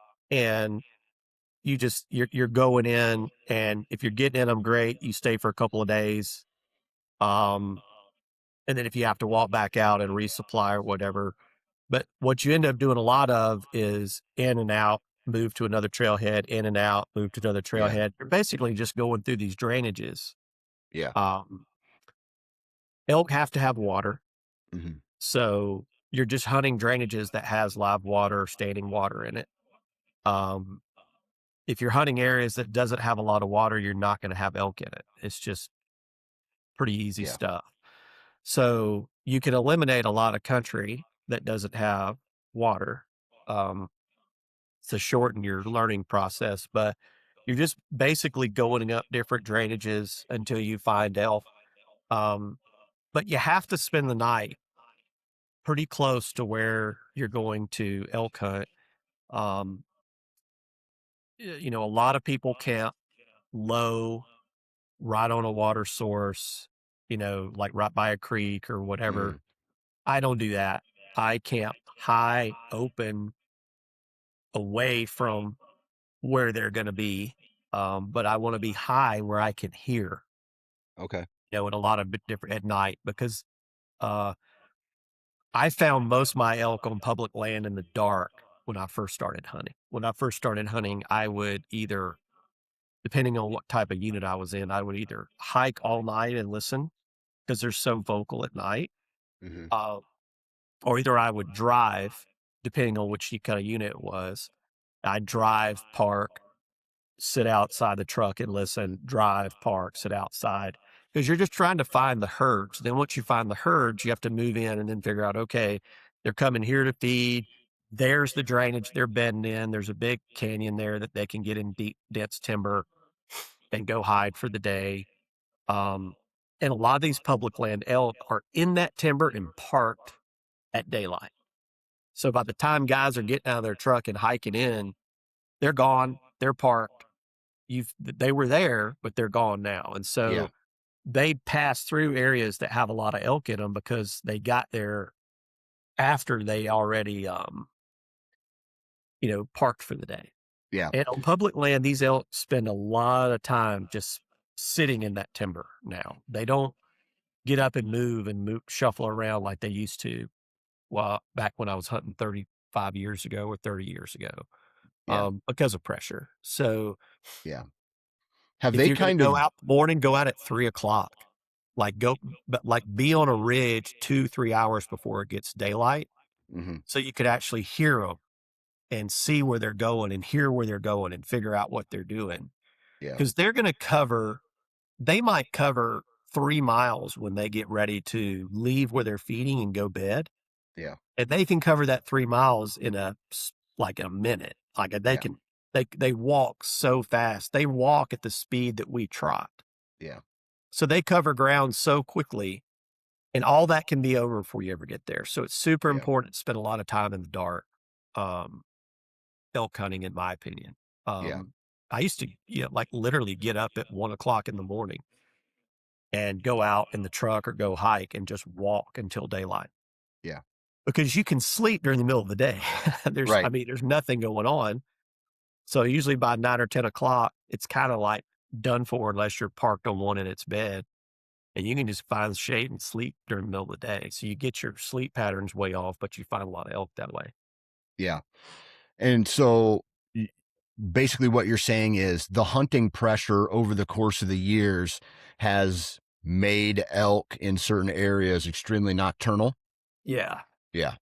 you're going in, and if you're getting in them, great. You stay for a couple of days. Um, and then if you have to walk back out and resupply or whatever. But what you end up doing a lot of is in and out, move to another trailhead, in and out, move to another Yeah. trailhead. You're basically just going through these drainages. Yeah. Um, Elk have to have water. Mhm. So you're just hunting drainages that has live water, standing water in it. Um, if you're hunting areas that doesn't have a lot of water, you're not going to have elk in it. It's just pretty easy Yeah. stuff. So you can eliminate a lot of country that doesn't have water. Um, to shorten your learning process, but you're just basically going up different drainages until you find elk. Um, but you have to spend the night pretty close to where you're going to elk hunt. Um, a lot of people camp low, right on a water source, like right by a creek or whatever. Mm. I don't do that. I camp high, open, away from where they're going to be. But I want to be high where I can hear, Okay. and a lot of different at night because uh, I found most of my elk on public land in the dark when I first started hunting. When I first started hunting, I would either, depending on what type of unit I was in, I would either hike all night and listen because they're so vocal at night, Mhm. uh, or either I would drive, depending on which kind of unit it was. I'd drive, park, sit outside the truck and listen, drive, park, sit outside. Because you're just trying to find the herds. Then once you find the herds, you have to move in and then figure out, okay, they're coming here to feed. There's the drainage they're bedding in. There's a big canyon there that they can get in deep, dense timber and go hide for the day. Um, and a lot of these public land elk are in that timber and parked at daylight. So by the time guys are getting out of their truck and hiking in, they're gone, they're parked. They were there, but they're gone now. And Yeah. so they pass through areas that have a lot of elk in them because they got there after they already, parked for the day. Yeah. And on public land, these elk spend a lot of time just sitting in that timber now. They don't get up and move, shuffle around like they used to back when I was hunting 35 years ago or 30 years ago, Yeah. because of pressure. So Yeah. Have if they you're going to kind go of out in the morning, go out at 3 o'clock. Like but like be on a ridge 2, 3 hours before it gets daylight, mhm, so you could actually hear them and see where they're going and hear where they're going and figure out what they're doing. yeah. Because they might cover 3 miles when they get ready to leave where they're feeding and go bed. Yeah. And they can cover that 3 miles in like a minute. Like they Yeah. can, they walk so fast. They walk at the speed that we trot. Yeah. So they cover ground so quickly, and all that can be over before you ever get there. So it's super Yeah. important to spend a lot of time in the dark, um, elk hunting, in my opinion. Yeah. I used to, like literally get up at 1 o'clock in the morning and go out in the truck or go hike and just walk until daylight, Yeah. because you can sleep during the middle of the day. Right. There's nothing going on. So usually by 9 or 10 o'clock, it's kind of like done for unless you're parked on one in its bed, and you can just find shade and sleep during the middle of the day. So you get your sleep patterns way off, but you find a lot of elk that way. Yeah. And so y basically what you're saying is the hunting pressure over the course of the years has made elk in certain areas extremely nocturnal? Yeah. Yeah.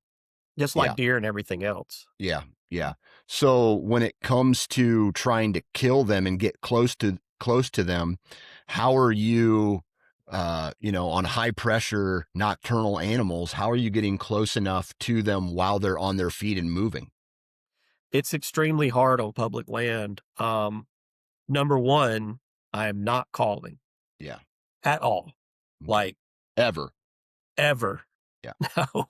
Just like Yeah. deer and everything else. Yeah. Yeah. So when it comes to trying to kill them and get close to them, how are you, on high pressure nocturnal animals, how are you getting close enough to them while they're on their feet and moving? It's extremely hard on public land. Number one, I am not calling Yeah. at all, Okay. like Ever. ever. Yeah. No.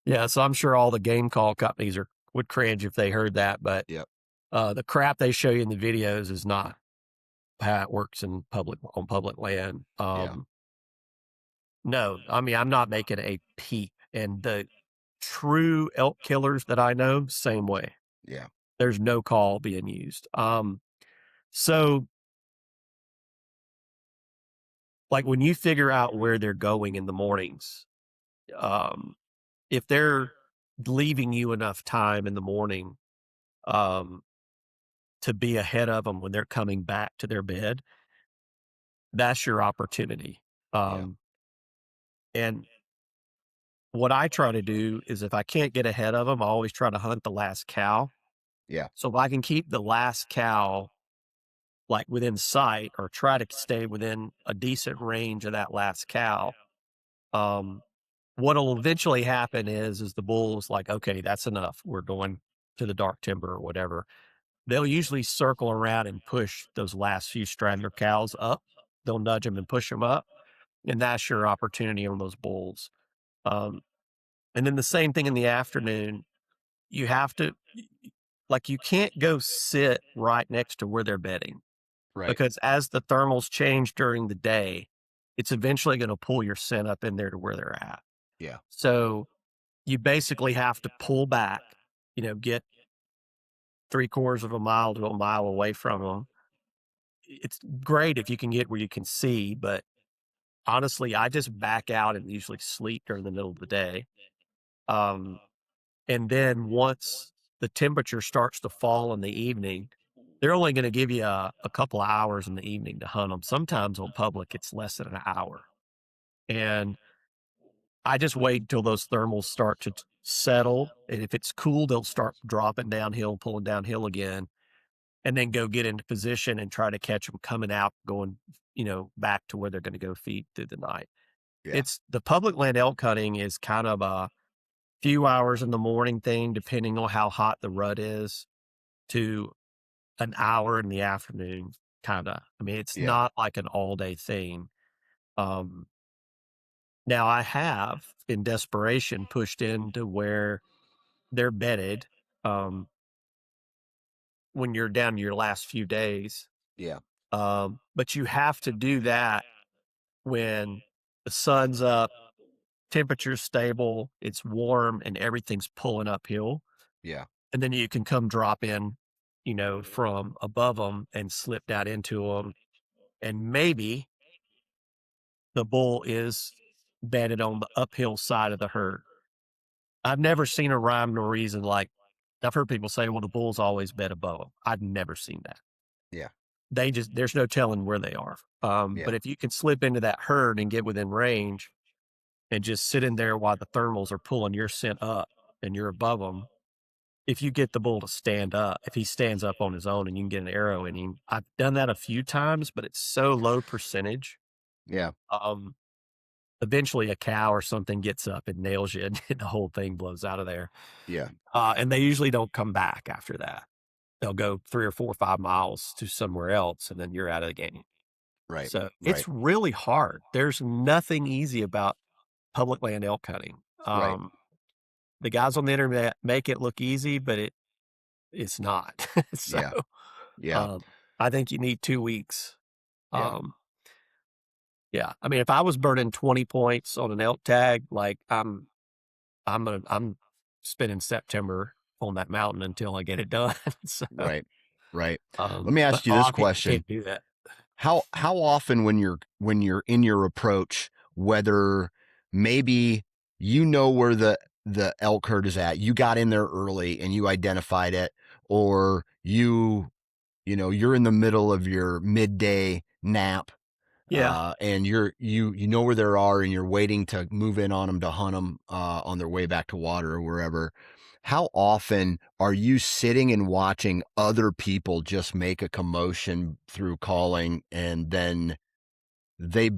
Yeah. So I'm sure all the game call companies would cringe if they heard that, but Yep. the crap they show you in the videos is not how it works on public land. Yeah. No, I mean, I'm not making a peep. And the true elk killers that I know, same way. Yeah. There's no call being used. So like when you figure out where they're going in the mornings, um, if they're leaving you enough time in the morning, um, to be ahead of them when they're coming back to their bed, that's your opportunity. Yeah. And what I try to do is if I can't get ahead of them, I always try to hunt the last cow. Yeah. So if I can keep the last cow like within sight or try to stay within a decent range of that last cow, um, what'll eventually happen is the bull's like, okay, that's enough. We're going to the dark timber or whatever. They'll usually circle around and push those last few straggler cows up. They'll nudge them and push them up, and that's your opportunity on those bulls. Um, and then the same thing in the afternoon. You have to, like, you can't go sit right next to where they're bedding, Right. because as the thermals change during the day, it's eventually going to pull your scent up in there to where they're at. Yeah. So you basically have to pull back, get 3/4 of a mile to a mile away from them. It's great if you can get where you can see, but honestly, I just back out and usually sleep during the middle of the day. Um, and then once the temperature starts to fall in the evening, they're only going to give you a couple of hours in the evening to hunt them. Sometimes on public, it's less than an hour. And I just wait until those thermals start to settle. And if it's cool, they'll start dropping downhill, pulling downhill again, and then go get into position and try to catch them coming out, going, back to where they're going to go feed through the night. Yeah. It's the public land elk hunting is kind of a few hours in the morning thing, depending on how hot the rut is, to an hour in the afternoon, kind of. I mean, it's Yeah. not like an all day thing. Um, Now I have, in desperation, pushed into where they're bedded, um, when you're down to your last few days. Yeah. But you have to do that when the sun's up, temperature's stable, it's warm, and everything's pulling uphill. Yeah. And then you can come drop in from above them and slip that into them. And maybe the bull is bedded on the uphill side of the herd. I've never seen a rhyme nor reason. Like, I've heard people say, well, the bull's always bed above them. I've never seen that. Yeah. There's no telling where they are. Yeah. But if you can slip into that herd and get within range and just sit in there while the thermals are pulling your scent up and you're above them, if you get the bull to stand up, if he stands up on his own and you can get an arrow in him, I've done that a few times, but it's so low percentage. Yeah. Um, Eventually a cow or something gets up and nails you and the whole thing blows out of there. Yeah. And they usually don't come back after that. They'll go 3 or 4 or 5 miles to somewhere else, and then you're out of the game. Right. So Right. it's really hard. There's nothing easy about public land elk hunting. Right. The guys on the internet make it look easy, but it's not. So, Yeah. Yeah. um, I think you need 2 weeks. Yeah. Um, yeah, I mean, if I was burning 20 points on an elk tag, like I'm spending September on that mountain until I get it done. So, Right. Right. Let me but ask a you lot this of people question. can't do that. How often when you're in your approach, whether maybe you know where the elk herd is at, you got in there early and you identified it, or you're in the middle of your midday nap, Yeah. and you know where they are and you're waiting to move in on them to hunt them on their way back to water or wherever. How often are you sitting and watching other people just make a commotion through calling, and then they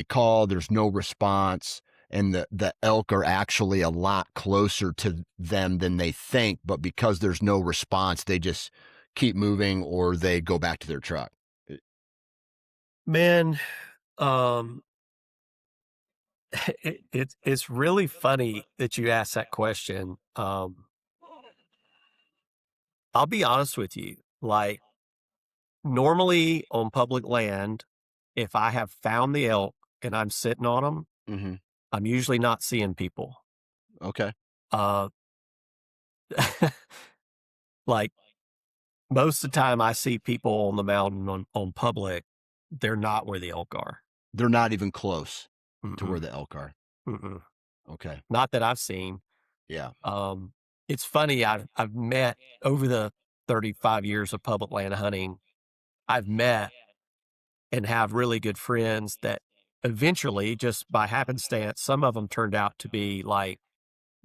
call, there's no response, and the elk are actually a lot closer to them than they think, but because there's no response, they just keep moving or they go back to their truck? Man, um, it's really funny that you asked that question. I'll be honest with you. Like, normally on public land, if I have found the elk and I'm sitting on them, Mm-hmm. I'm usually not seeing people. Okay. Uh, like most of the time I see people on the mountain on public, they're not where the elk are. They're not even close to where Mm-mm, the elk are. mm-mm. Okay. Not that I've seen. Yeah. Um, it's funny. I've met over the 35 years of public land hunting. I've met and have really good friends that eventually, just by happenstance, some of them turned out to be like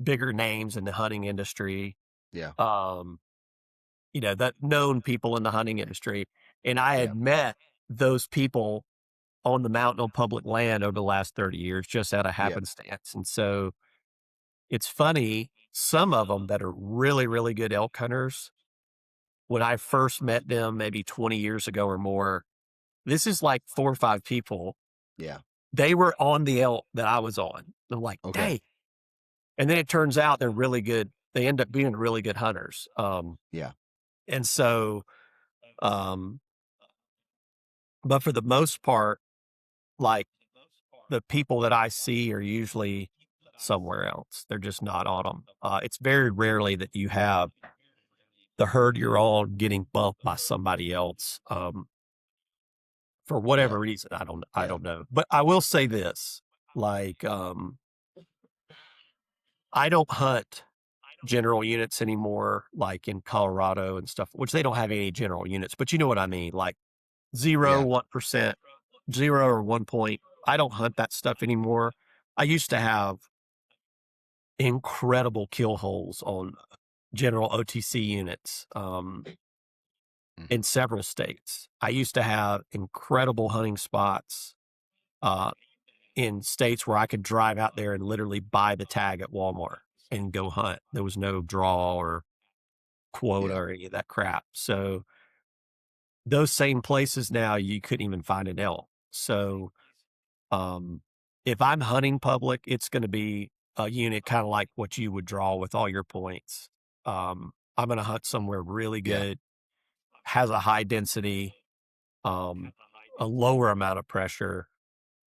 bigger names in the hunting industry. Yeah. Um, that known people in the hunting industry. And I Yeah. had met those people on the mountain on public land over the last 30 years, just out of Yeah. happenstance. And so it's funny, some of them that are really, really good elk hunters, when I first met them maybe 20 years ago or more, this is like 4 or 5 people. Yeah. They were on the elk that I was on. I'm like, Okay. dang. And then it turns out they're really good. They end up being really good hunters. Yeah. And so, um, but for the most part, like the people that I see are usually somewhere else. They're just not on them. It's very rarely that you have the herd you're on getting bumped by somebody else. For Yeah. whatever reason, I Yeah. don't know. But I will say this, like, I don't hunt general units anymore, like in Colorado and stuff, which they don't have any general units, but you know what I mean? Like zero, Yeah. 1%, 0 or 1 point. I don't hunt that stuff anymore. I used to have incredible kill holes on general OTC units, Mhm. in several states. I used to have incredible hunting spots, uh, in states where I could drive out there and literally buy the tag at Walmart and go hunt. There was no draw or quota Yeah. or any of that crap. So those same places now, you couldn't even find an elk. So, um, if I'm hunting public, it's going to be a unit kind of like what you would draw with all your points. I'm going to hunt somewhere really Yeah. good, has a high density, a lower amount of pressure.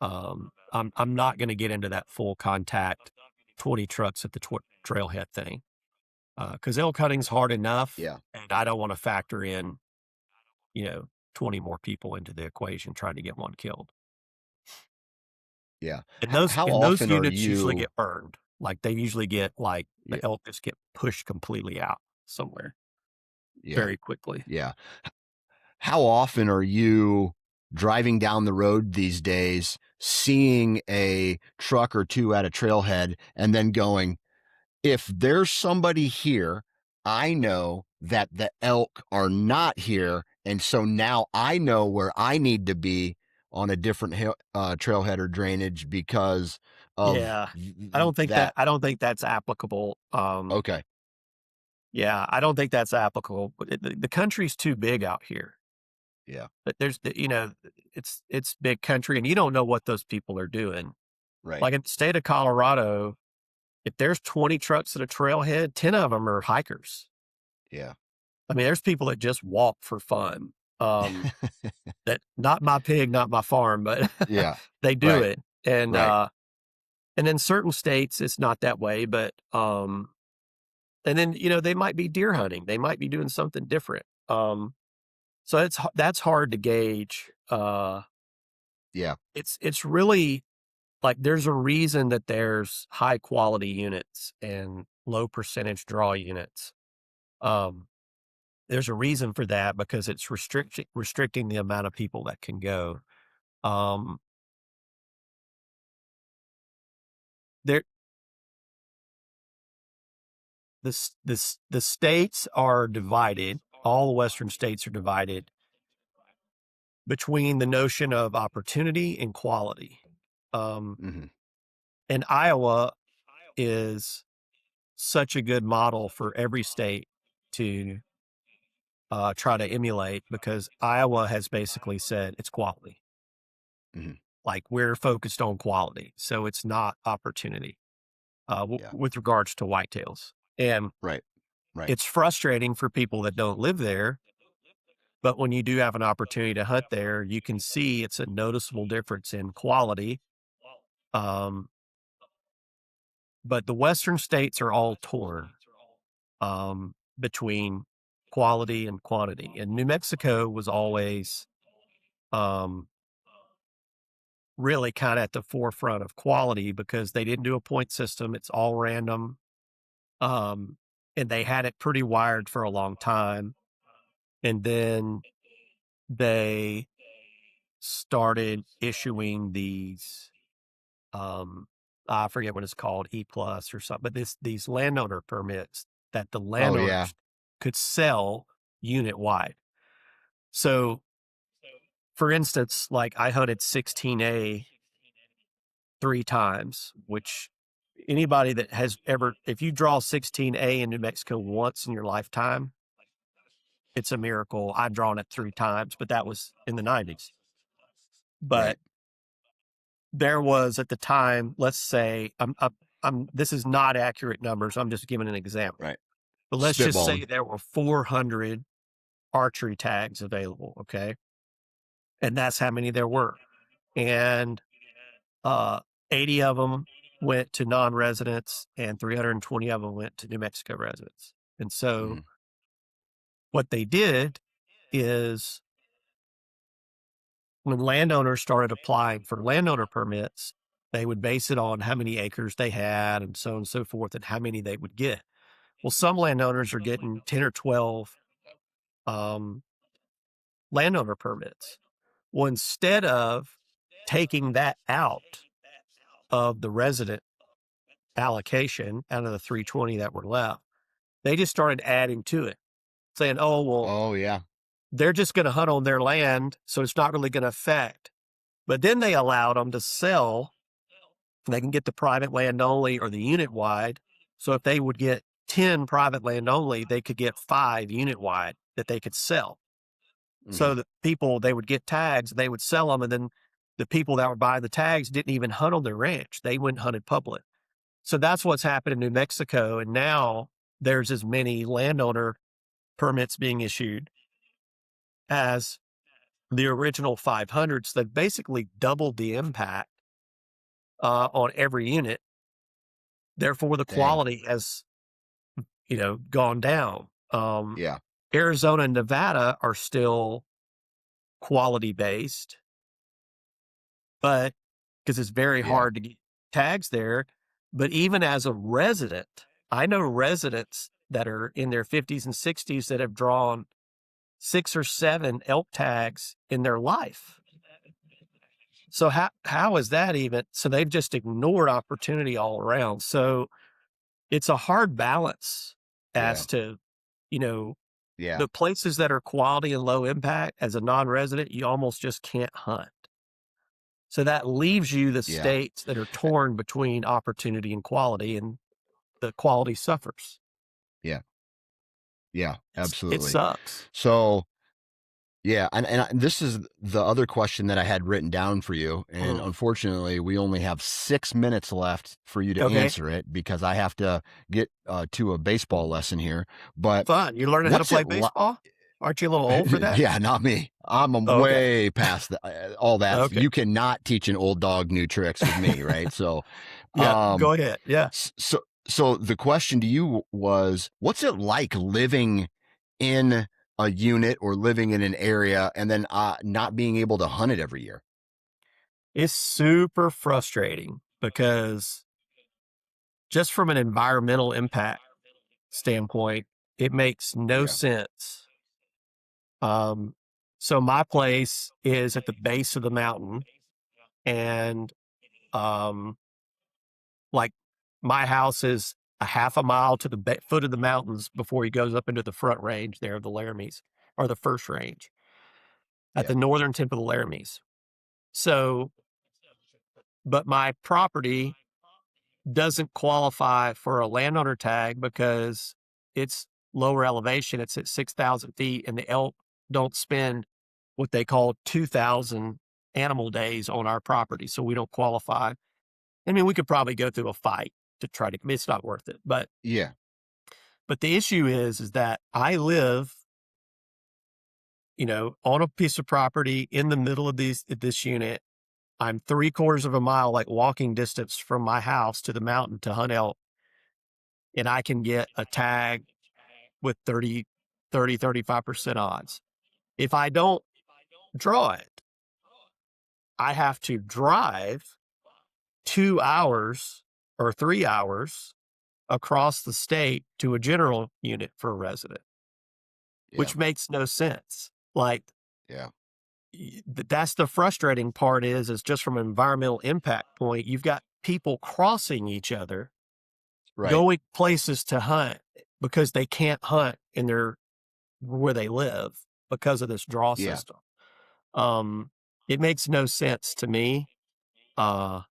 I'm not going to get into that full contact 20 trucks at the trailhead thing. because elk hunting's hard enough, Yeah. and I don't want to factor in, 20 more people into the equation trying to get one killed. Yeah. And How those often are units usually you? get burned. Like, they usually get, like, Yeah. the elk just get pushed completely out somewhere Yeah. very quickly. Yeah. How often are you driving down the road these days, seeing a truck or two at a trailhead, and then going, if there's somebody here, I know that the elk are not here. And so now I know where I need to be on a different trailhead or drainage because of Yeah. I don't think that's applicable. Okay. Yeah, I don't think that's applicable. But the country's too big out here. Yeah. But it's big country, and you don't know what those people are doing. Right. Like in the state of Colorado, if there's 20 trucks at a trailhead, 10 of them are hikers. Yeah. I mean, there's people that just walk for fun. That not my pig, not my farm, but Yeah. they do Right. it. Right. And in certain states it's not that way, but and then they might be deer hunting. They might be doing something different. So that's hard to gauge. Yeah. It's really like there's a reason that there's high quality units and low percentage draw units. Um, there's a reason for that because it's restricting the amount of people that can go. Um, there the states are divided. All the Western states are divided between the notion of opportunity and quality. Um, Hmm. and Iowa is such a good model for every state to try to emulate because Iowa has basically said it's quality. Hmm. Like we're focused on quality, so it's not opportunity Yeah. with regards to whitetails. And Right. Right. it's frustrating for people that don't live there. But when you do have an opportunity to hunt there, you can see it's a noticeable difference in quality. Um, but the Western states are all torn between quality and quantity. And New Mexico was always um, really kind of at the forefront of quality because they didn't do a point system. It's all random. Um, and they had it pretty wired for a long time. And then they started issuing these, I forget what it's called, E plus or something, but these landowner permits that the Oh yeah. landowners could sell unit wide. So for instance, like I hunted 16A 3 times, which anybody that has ever, if you draw 16A in New Mexico once in your lifetime, it's a miracle. I've drawn it 3 times, but that was in the 90s. But Right. there was at the time, let's say, this is not accurate numbers. I'm just giving an example. Right. But let's just say Spitballing. there were 400 archery tags available. Okay. And that's how many there were. And uh, 80 of them went to non-residents and 320 of them went to New Mexico residents. And so Hmm. what they did is when landowners started applying for landowner permits, they would base it on how many acres they had and so on and so forth and how many they would get. Well, some landowners are getting 10 or 12 um, landowner permits. Well, instead of taking that out of the resident allocation out of the 320 that were left, they just started adding to it, saying, oh, well, Oh yeah. they're just going to hunt on their land, so it's not really going to affect. But then they allowed them to sell. They can get the private land only or the unit wide. So if they would get 10 private land only, they could get 5 unit wide that they could sell. Hmm. So the people, they would get tags, they would sell them. And then the people that were buying the tags didn't even hunt on their ranch. They went and hunted public. So that's what's happened in New Mexico. And now there's as many landowner permits being issued as the original 500s that basically doubled the impact on every unit. Therefore, the Dang. quality has, gone down. Yeah. Arizona and Nevada are still quality based, but because it's very Yeah. hard to get tags there. But even as a resident, I know residents that are in their 50s and 60s that have drawn 6 or 7 elk tags in their life. So how is that even? So they've just ignored opportunity all around. So it's a hard balance Yeah. as to, you know, Yeah. the places that are quality and low impact as a non-resident, you almost just can't hunt. So that leaves you the Yeah. states that are torn between opportunity and quality, and the quality suffers. Yeah. Yeah. It Absolutely. sucks. So, yeah, and this is the other question that I had written down for you, and Mm. unfortunately, we only have 6 minutes left for you to Okay, answer it because I have to get to a baseball lesson here. But fun. You're learning how to what's play it like? baseball? Aren't you a little old for that? Yeah, not me. I'm Okay, way past all that. okay. You cannot teach an old dog new tricks with me, right? So, Yeah, um, go ahead. Yeah. so the question to you was, what's it like living in a unit or living in an area and then not being able to hunt it every year? It's super frustrating because just from an environmental impact standpoint, it makes no Yeah, sense. Um, so my place is at the base of the mountain, and um, like my house is a half a mile to the foot of the mountains before he goes up into the front range there of the Laramies, or the first range at yeah, the northern tip of the Laramies. So, but my property doesn't qualify for a landowner tag because it's lower elevation. It's at 6,000 feet, and the elk don't spend what they call 2,000 animal days on our property. So we don't qualify. I mean, we could probably go through a fight to try to, it's not worth it. yeah, But the issue is that I live, on a piece of property in the middle of this unit. I'm 3/4 of a mile, like walking distance from my house to the mountain to hunt elk, and I can get a tag with 35% odds. If I don't draw it, I have to drive 2 hours or 3 hours across the state to a general unit for a resident, yeah, which makes no sense. Like, yeah. that's the frustrating part is just from an environmental impact point, you've got people crossing each other, Right. going places to hunt because they can't hunt in where they live because of this draw Yeah. system. Um, it makes no sense to me. Uh,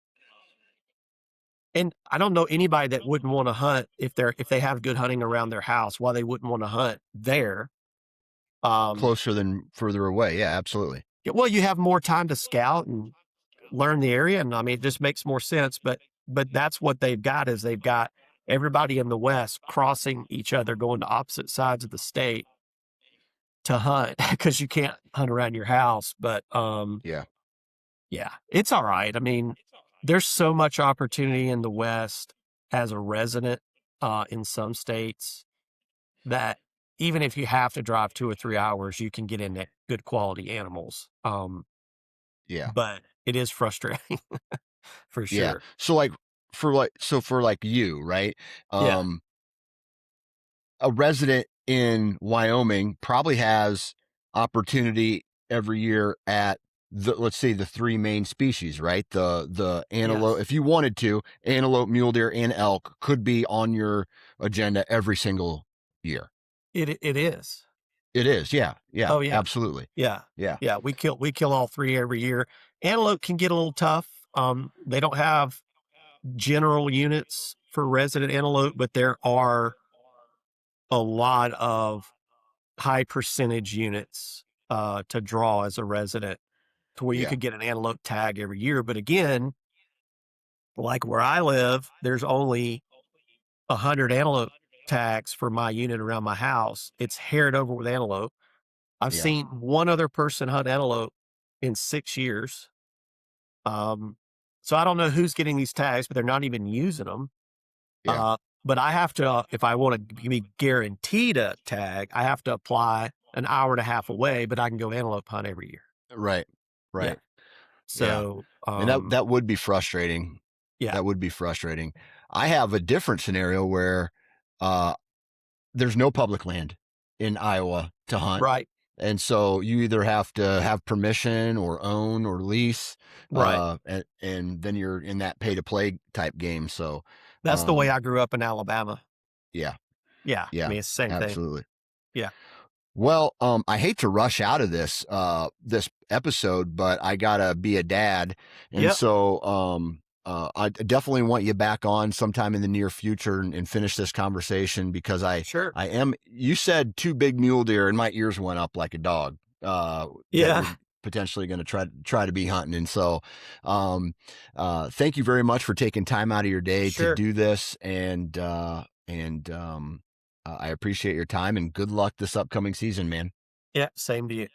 and I don't know anybody that wouldn't want to hunt if they have good hunting around their house, why they wouldn't want to hunt there. Um, Closer than further away. Yeah, absolutely. well, you have more time to scout and learn the area, and I mean, it just makes more sense. But that's what they've got is they've got everybody in the West crossing each other, going to opposite sides of the state to hunt because you can't hunt around your house. But Yeah. yeah, it's all right. I mean, there's so much opportunity in the West as a resident in some states that even if you have to drive 2 or 3 hours, you can get into good quality animals. Yeah. But it is frustrating for Yeah. sure. So for like you, right? Yeah. Um, a resident in Wyoming probably has opportunity every year at let's say the three main species, right? The antelope, Yes. if you wanted to, antelope, mule deer, and elk could be on your agenda every single year. It is. It is, yeah, yeah, Oh yeah. absolutely, Yeah. yeah, Yeah. We kill all three every year. Antelope can get a little tough. They don't have general units for resident antelope, but there are a lot of high percentage units to draw as a resident to where you yeah, could get an antelope tag every year. But again, like where I live, there's only 100 antelope tags for my unit around my house. It's haired over with antelope. I've yeah, seen one other person hunt antelope in 6 years. Um, so I don't know who's getting these tags, but they're not even using them. yeah, But I have to, if I want to be guaranteed a tag, I have to apply an hour and a half away, but I can go antelope hunt every year. Right. Yeah. Right. Yeah. So, And that would be frustrating. yeah, That would be frustrating. I have a different scenario where there's no public land in Iowa to hunt. right, And so you either have to have permission or own or lease, right. and then you're in that pay to play type game. So, That's the way I grew up in Alabama. yeah, Yeah. I yeah, mean, it's the same thing. absolutely. Yeah. Well, I hate to rush out of this episode, but I gotta be a dad, and Yep. so I definitely want you back on sometime in the near future and finish this conversation because Sure. I am. You said 2 big mule deer, and my ears went up like a dog. That Yeah. you're potentially going to try to be hunting, and so thank you very much for taking time out of your day to Sure. do this, and I appreciate your time and good luck this upcoming season, man. Yeah. Same to you.